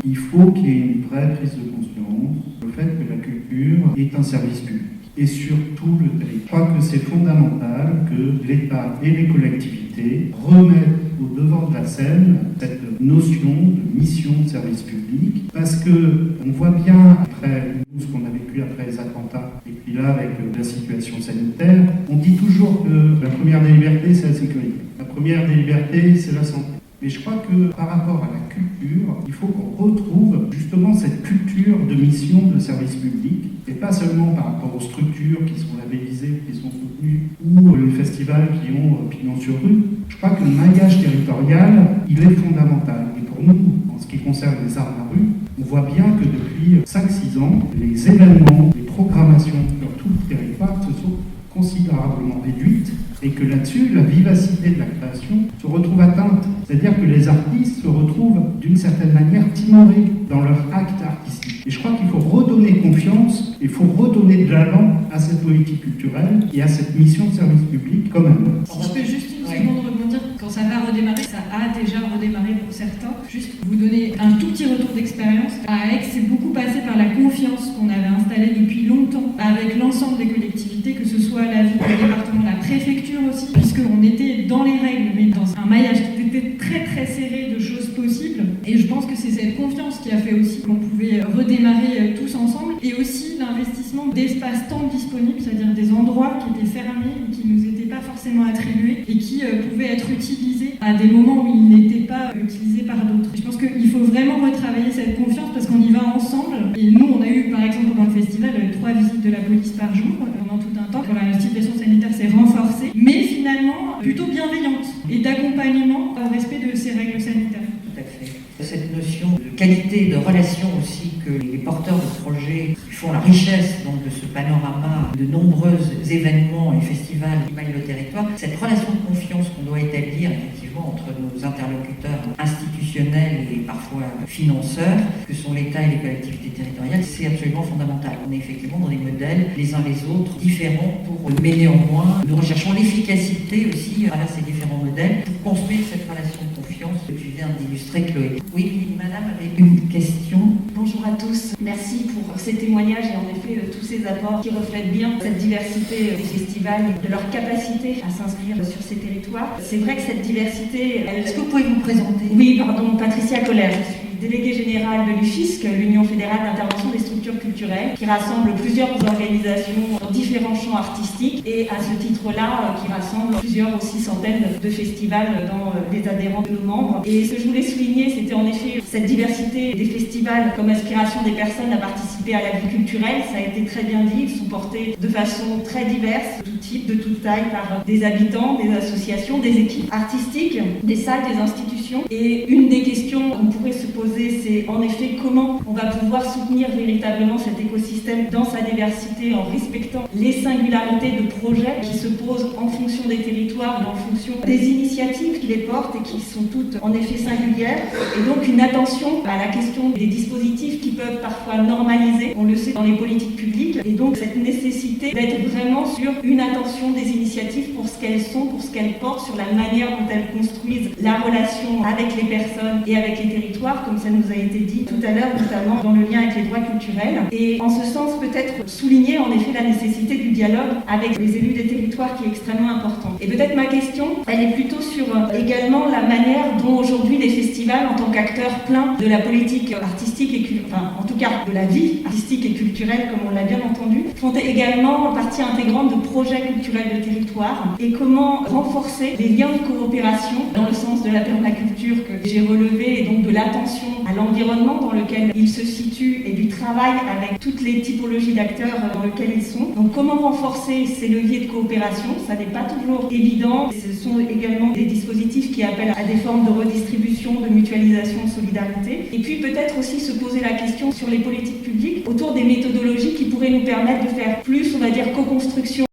qu'il faut qu'il y ait une vraie prise de conscience le fait que la culture est un service public. Et sur tout le territoire. Je crois que c'est fondamental que l'État et les collectivités remettent au devant de la scène cette notion de mission de service public, parce qu'on voit bien, après ce qu'on a vécu après les attentats, et puis là avec la situation sanitaire, on dit toujours que la première des libertés, c'est la sécurité. La première des libertés, c'est la santé. Mais je crois que par rapport à la culture, il faut qu'on retrouve justement cette culture de mission de service public, et pas seulement par rapport aux structures qui sont labellisées, qui sont soutenues, ou les festivals qui ont pignon sur rue. Je crois que le maillage territorial, il est fondamental. Et pour nous, en ce qui concerne les arts de la rue, on voit bien que depuis 5-6 ans, les événements, les programmations sur tout le territoire se sont considérablement réduites, et que là-dessus, la vivacité de la création se retrouve atteinte. C'est-à-dire que les artistes se retrouvent d'une certaine manière timorés dans leur acte artistique. Et je crois qu'il faut redonner confiance, il faut redonner de l'allant à cette politique culturelle et à cette mission de service public quand même. Si je peux juste une seconde rebondir, quand ça va redémarrer, ça a déjà redémarré pour certains. Juste vous donner un tout petit retour d'expérience. À Aix, c'est beaucoup passé par la confiance qu'on avait installée depuis longtemps avec l'ensemble des collectivités, que ce soit la ville, le département, la préfecture aussi, puisqu'on était dans les règles, mais dans un maillage qui était très très serré de choses possibles. Et je pense que c'est cette confiance qui a fait aussi qu'on pouvait redémarrer tous ensemble, et aussi l'investissement d'espaces-temps disponibles, c'est-à-dire des endroits qui étaient fermés ou qui nous étaient pas forcément attribués et qui pouvaient être utilisés à des moments où ils n'étaient pas utilisés par d'autres. Je pense qu'il faut vraiment retravailler cette confiance parce qu'on y va ensemble. Et nous, on a eu par exemple pendant le festival 3 visites de la police par jour pendant tout un temps. Quand la situation sanitaire s'est renforcée, mais finalement plutôt bienveillante et d'accompagnement au respect de ces règles sanitaires. Tout à fait. Cette notion de qualité, de relation aussi que les porteurs de projets qui font la richesse donc, de ce panorama de nombreux événements et festivals qui maillent le territoire, cette relation de confiance qu'on doit établir effectivement entre nos interlocuteurs institutionnels et parfois financeurs, que sont l'État et les collectivités territoriales, c'est absolument fondamental. On est effectivement dans des modèles les uns les autres différents mais néanmoins nous recherchons l'efficacité aussi à travers ces différents modèles pour construire cette relation de confiance que tu viens d'illustrer, Chloé. Oui, madame, avec une question. Bonjour à tous. Merci pour ces témoignages et en effet tous ces apports qui reflètent bien cette diversité des festivals et de leur capacité à s'inscrire sur ces territoires. C'est vrai que cette diversité... Est-ce que vous pouvez vous présenter? Oui, pardon, Patricia Colère, je suis déléguée générale de l'UFISC, l'Union fédérale d'intervention des structures culturelles, qui rassemble plusieurs organisations dans différents champs artistiques et à ce titre-là, qui rassemble plusieurs aussi centaines de festivals dans les adhérents de nos membres. Et ce que je voulais souligner, c'était en effet cette diversité des festivals comme aspiration des personnes à participer à la vie culturelle. Ça a été très bien dit, ils sont portés de façon très diverse, de tout type, de toute taille, par des habitants, des associations, des équipes artistiques, des salles, des institutions. Et une des questions qu'on pourrait se poser, c'est en effet comment on va pouvoir soutenir véritablement cet écosystème dans sa diversité en respectant les singularités de projets qui se posent en fonction des territoires et en fonction des initiatives qui les portent et qui sont toutes en effet singulières. Et donc une attention à la question des dispositifs qui peuvent parfois normaliser, on le sait dans les politiques publiques, et donc cette nécessité d'être vraiment sur une attention des initiatives pour ce qu'elles sont, pour ce qu'elles portent, sur la manière dont elles construisent la relation avec les personnes et avec les territoires, comme ça nous a été dit tout à l'heure, notamment dans le lien avec les droits culturels. Et en ce sens, peut-être souligner en effet la nécessité du dialogue avec les élus des territoires qui est extrêmement important. Et peut-être ma question, elle est plutôt sur également la manière dont aujourd'hui les festivals, en tant qu'acteurs pleins de la politique artistique et en tout cas de la vie artistique et culturelle, comme on l'a bien entendu, font également partie intégrante de projets culturels de territoire et comment renforcer les liens de coopération dans le sens de la permaculture que j'ai relevé et donc de l'attention à l'environnement dans lequel ils se situent et du travail avec toutes les typologies d'acteurs dans lesquels ils sont. Donc comment renforcer ces leviers de coopération? Ça n'est pas toujours évident. Ce sont également des dispositifs qui appellent à des formes de redistribution, de mutualisation, de solidarité. Et puis peut-être aussi se poser la question sur les politiques publiques autour des méthodologies qui pourraient nous permettre de faire plus, on va dire, co-construction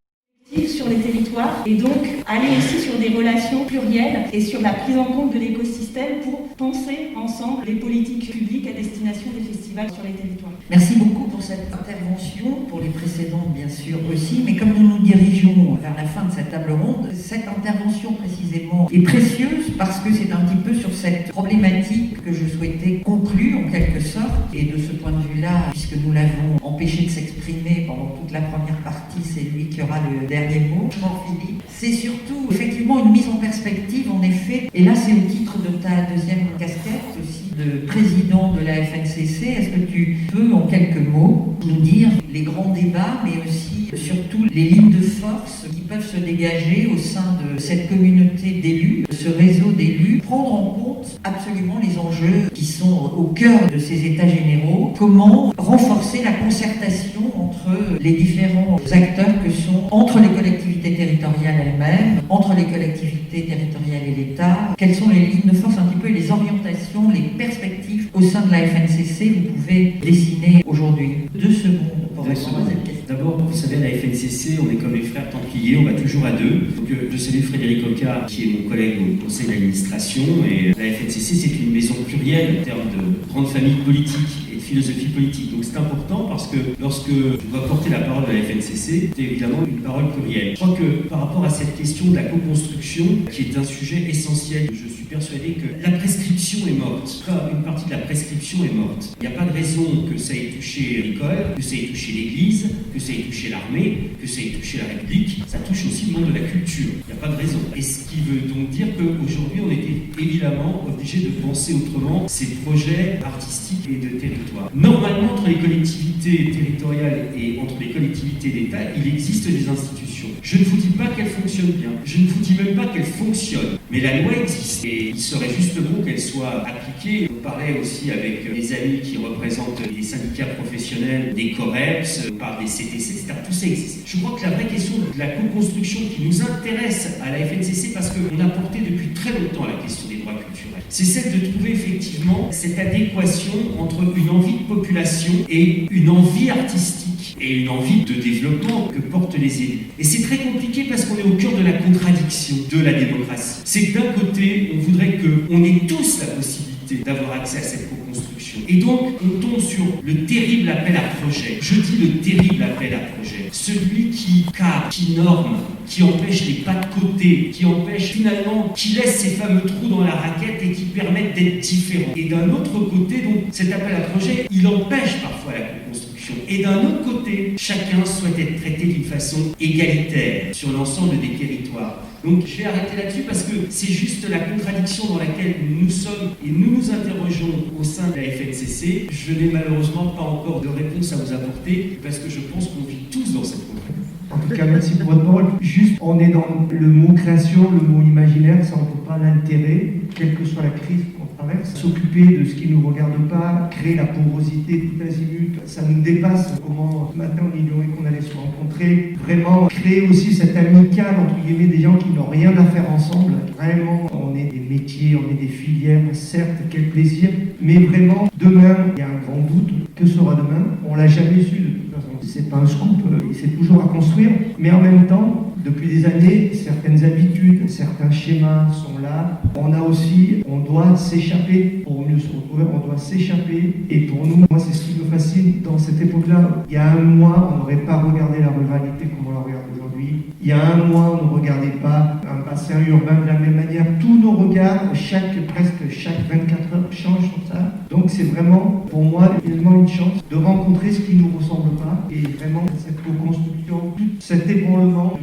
sur les territoires et donc aller aussi sur des relations plurielles et sur la prise en compte de l'écosystème pour penser ensemble les politiques publiques à destination des festivals sur les territoires. Merci beaucoup pour cette intervention, pour les précédentes bien sûr aussi, mais comme nous nous dirigeons vers la fin de cette table ronde, cette intervention précisément est précieuse parce que c'est un petit peu sur cette problématique que je souhaitais conclure en quelque sorte, et de ce point de vue-là, puisque nous l'avons empêché de s'exprimer pendant toute la première partie, c'est lui qui aura le dernier mot, Jean-Philippe. C'est surtout effectivement une mise en perspective, en effet, et là c'est au titre de ta deuxième casquette aussi de président de la FNCC. Est-ce que tu peux en quelques mots nous dire les grands débats, mais aussi surtout les lignes de force qui peuvent se dégager au sein de cette communauté d'élus, ce réseau d'élus, prendre en compte absolument les enjeux qui sont au cœur de ces états généraux, comment renforcer la concertation entre les différents acteurs que sont entre les collectivités territoriales elles-mêmes, entre les collectivités territoriales et l'État, quelles sont les lignes de force un petit peu et les orientations, les perspectives au sein de la FNCC vous pouvez dessiner aujourd'hui. 2 secondes pour répondre à cette question. D'abord, vous savez, à la FNCC, on est comme les frères templiers, on va toujours à deux. Donc, je salue Frédéric Oka, qui est mon collègue au conseil d'administration. Et la FNCC, c'est une maison plurielle en termes de grande famille politique et de philosophie politique. Donc, c'est important parce que lorsque je dois porter la parole de la FNCC, c'est évidemment une parole plurielle. Je crois que par rapport à cette question de la co-construction, qui est un sujet essentiel, je suis persuadé que la prescription est morte. Une partie de la prescription est morte. Il n'y a pas de raison que ça ait touché l'école, que ça ait touché l'Église, que ça ait touché l'armée, que ça ait touché la République. Ça touche aussi le monde de la culture. Il n'y a pas de raison. Et ce qui veut donc dire qu'aujourd'hui, on était évidemment obligé de penser autrement ces projets artistiques et de territoire. Normalement, entre les collectivités territoriales et entre les collectivités d'État, il existe des institutions. Je ne vous dis pas qu'elles fonctionnent bien. Je ne vous dis même pas qu'elles fonctionnent. Mais la loi existe. Et il serait juste bon qu'elle soit appliquée. On parlait aussi avec des amis qui représentent les syndicats professionnels, des COREPS, on parle des CTC, etc. Tout ça existe. Je crois que la vraie question de la co-construction qui nous intéresse à la FNCC, parce qu'on a porté depuis très longtemps la question des droits culturels, c'est celle de trouver effectivement cette adéquation entre une envie de population et une envie artistique et une envie de développement que portent les élus. Et c'est très compliqué parce qu'on est au cœur de la contradiction de la démocratie. C'est que d'un côté, on voudrait qu'on ait tous la possibilité d'avoir accès à cette co-construction. Et donc, on tombe sur le terrible appel à projet. Je dis le terrible appel à projet. Celui qui cadre, qui norme, qui empêche les pas de côté, qui empêche finalement, qui laisse ces fameux trous dans la raquette et qui permettent d'être différents. Et d'un autre côté, donc, cet appel à projet, il empêche parfois la co-construction. Et d'un autre côté, chacun souhaite être traité d'une façon égalitaire sur l'ensemble des territoires. Donc je vais arrêter là-dessus parce que c'est juste la contradiction dans laquelle nous sommes et nous nous interrogeons au sein de la FNCC. Je n'ai malheureusement pas encore de réponse à vous apporter parce que je pense qu'on vit tous dans cette contradiction. En tout cas, merci pour votre parole. Juste, on est dans le mot création, le mot imaginaire, ça on ne peut pas l'altérer, quelle que soit la crise qu'on traverse. S'occuper de ce qui ne nous regarde pas, créer la porosité tout azimut, ça nous dépasse. Comment ce matin on ignorait qu'on allait se rencontrer. Vraiment, créer aussi cette amicale, entre guillemets, des gens qui n'ont rien à faire ensemble. Vraiment, on est des métiers, on est des filières, certes, quel plaisir. Mais vraiment, demain, il y a un grand doute. Que sera demain? On ne l'a jamais su de toute façon. C'est pas un scoop, c'est toujours à construire. Mais en même temps, depuis des années, certaines habitudes, certains schémas sont là. On doit s'échapper pour mieux se retrouver, on doit s'échapper. Et pour nous, moi, c'est ce qui me fascine dans cette époque-là. Il y a un mois, on n'aurait pas regardé la ruralité comme on la regarde aujourd'hui. Il y a un mois, on ne regardait pas un bassin urbain de la même manière. Tous nos regards, presque chaque 24 heures, changent sur ça. Donc c'est vraiment, pour moi, évidemment une chance de rencontrer ce qui ne nous ressemble pas. Et vraiment, cette co-construction, tout cet ébranlement,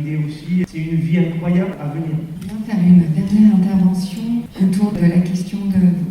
c'est une vie incroyable à venir. Je viens faire une dernière intervention autour de la question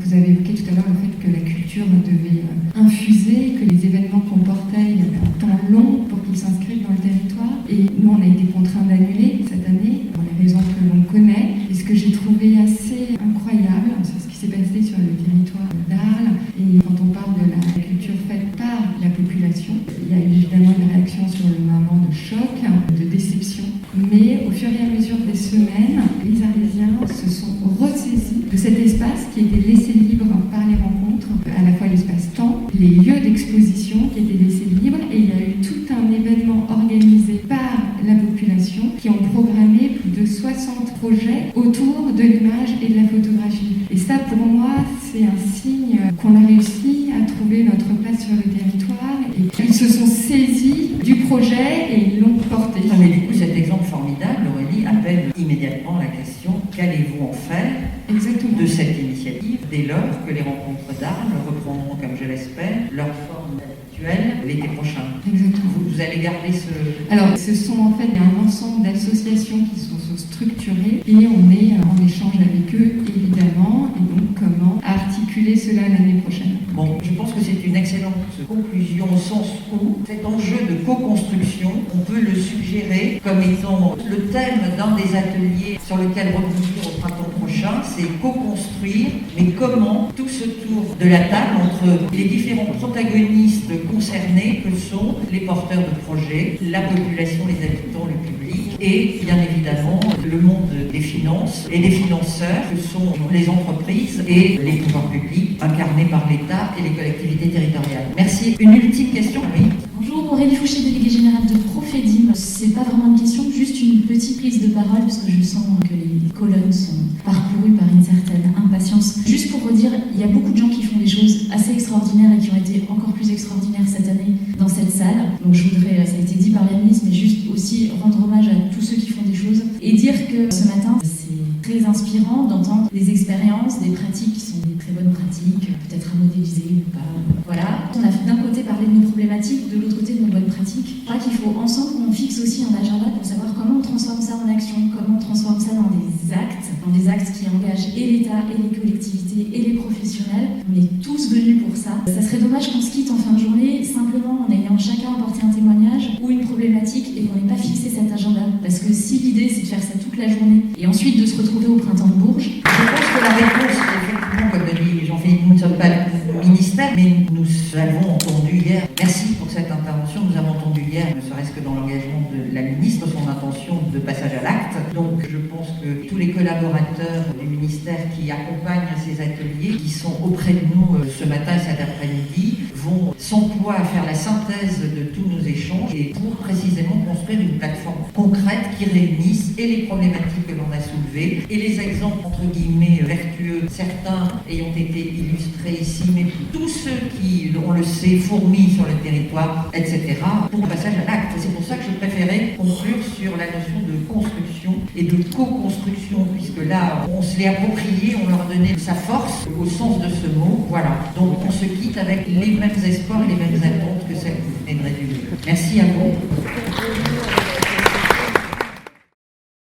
vous avez évoqué tout à l'heure le fait que la culture devait infuser, que les événements comportaient un temps long pour qu'ils s'inscrivent dans le territoire. Et nous, on a été contraints d'annuler cette année, pour les raisons que l'on connaît. Et ce que j'ai trouvé assez incroyable, c'est ce qui s'est passé sur le territoire d'Arles. Et quand on parle de la culture faite par la population, il y a évidemment une réaction sur le moment de choc, de déception. Mais au fur et à mesure des semaines, les Arlésiens se sont ressaisis de cet espace qui était laissé libre par les rencontres, à la fois l'espace-temps, les lieux d'exposition qui étaient laissés libres, et il y a eu tout un événement organisé par la population qui ont programmé plus de 60 projets autour de l'image et de la photographie. Et ça, pour moi, c'est un signe qu'on a réussi à trouver notre place sur le territoire et qu'ils se sont saisis du projet et ils l'ont porté. Mais du coup, cet exemple formidable, Aurélie, appelle immédiatement la question: qu'allez-vous en faire de cette initiative dès lors que les rencontres d'Arles reprendront, comme je l'espère, leur forme habituelle l'été prochain? Exactement. Vous allez garder ce... Alors, ce sont en fait un ensemble d'associations qui sont structurées et on est en échange avec eux, évidemment, et donc comment articuler cela l'année prochaine. Bon, je pense que c'est une excellente conclusion au sens où cet enjeu de co-construction, on peut le suggérer comme étant le thème d'un des ateliers sur lequel rebondir au printemps prochain, c'est co-construire, mais comment tous autour de la table, entre les différents protagonistes concernés que sont les porteurs de projets, la population, les habitants, le public, et bien évidemment le monde des finances et des financeurs que sont les entreprises et les pouvoirs publics incarnés par l'État et les collectivités territoriales. Merci. Une ultime question, oui. Bonjour, Aurélie Fouché, déléguée générale de Profedim. C'est pas vraiment une question, juste une petite prise de parole, parce que je sens que les colonnes sont parcourues par une certaine impatience. Juste pour redire, il y a beaucoup de gens qui font des choses assez extraordinaires et qui ont été encore plus extraordinaires cette année dans cette salle. Donc je voudrais, ça a été dit par la ministre, mais juste aussi rendre hommage à tous ceux qui font des choses et dire que ce matin, c'est très inspirant d'entendre des expériences, des pratiques qui sont des très bonnes pratiques, peut-être à modéliser ou pas. Voilà. On a d'un côté parlé de nos problématiques, de l'autre côté de nos bonnes pratiques. Je crois qu'il faut ensemble qu'on fixe aussi un agenda pour savoir comment on transforme ça en action, comment on transforme ça dans des actes qui engagent et l'État, et les collectivités, et les professionnels. On est tous venus pour ça. Ça serait dommage qu'on se quitte en fin de journée simplement en ayant chacun apporté un témoignage ou une problématique et qu'on n'ait pas fixé cet agenda. Parce que si l'idée c'est de faire ça toute la journée et ensuite de se retrouver au printemps de Bourges, je pense que la réponse, effectivement, comme le dit Jean-Philippe, nous ne sommes pas le ministère, mais nous avons entendu hier, merci pour cette intervention, nous avons entendu hier, ne serait-ce que dans l'engagement de la ministre, son intention de passage à l'acte. Donc je pense que tous les collaborateurs du ministère qui accompagnent ces ateliers, qui sont auprès de nous ce matin et cet après-midi, vont s'employer à faire la synthèse de tous nos échanges et pour précisément construire une plateforme concrète qui réunisse et les problématiques que l'on a soulevées et les exemples entre guillemets vertueux, certains ayant été illustrés ici, mais tous ceux qui, on le sait, fourmillent sur le territoire, etc., pour le passage à l'acte. C'est pour ça que je préférais conclure sur la notion de construction et de co-construction, puisque là, on se l'est approprié, on leur donnait sa force au sens de ce mot. Voilà. Donc on se quitte avec les mêmes espoirs et les mêmes attentes que celles que vous venez de réduire. Merci à vous.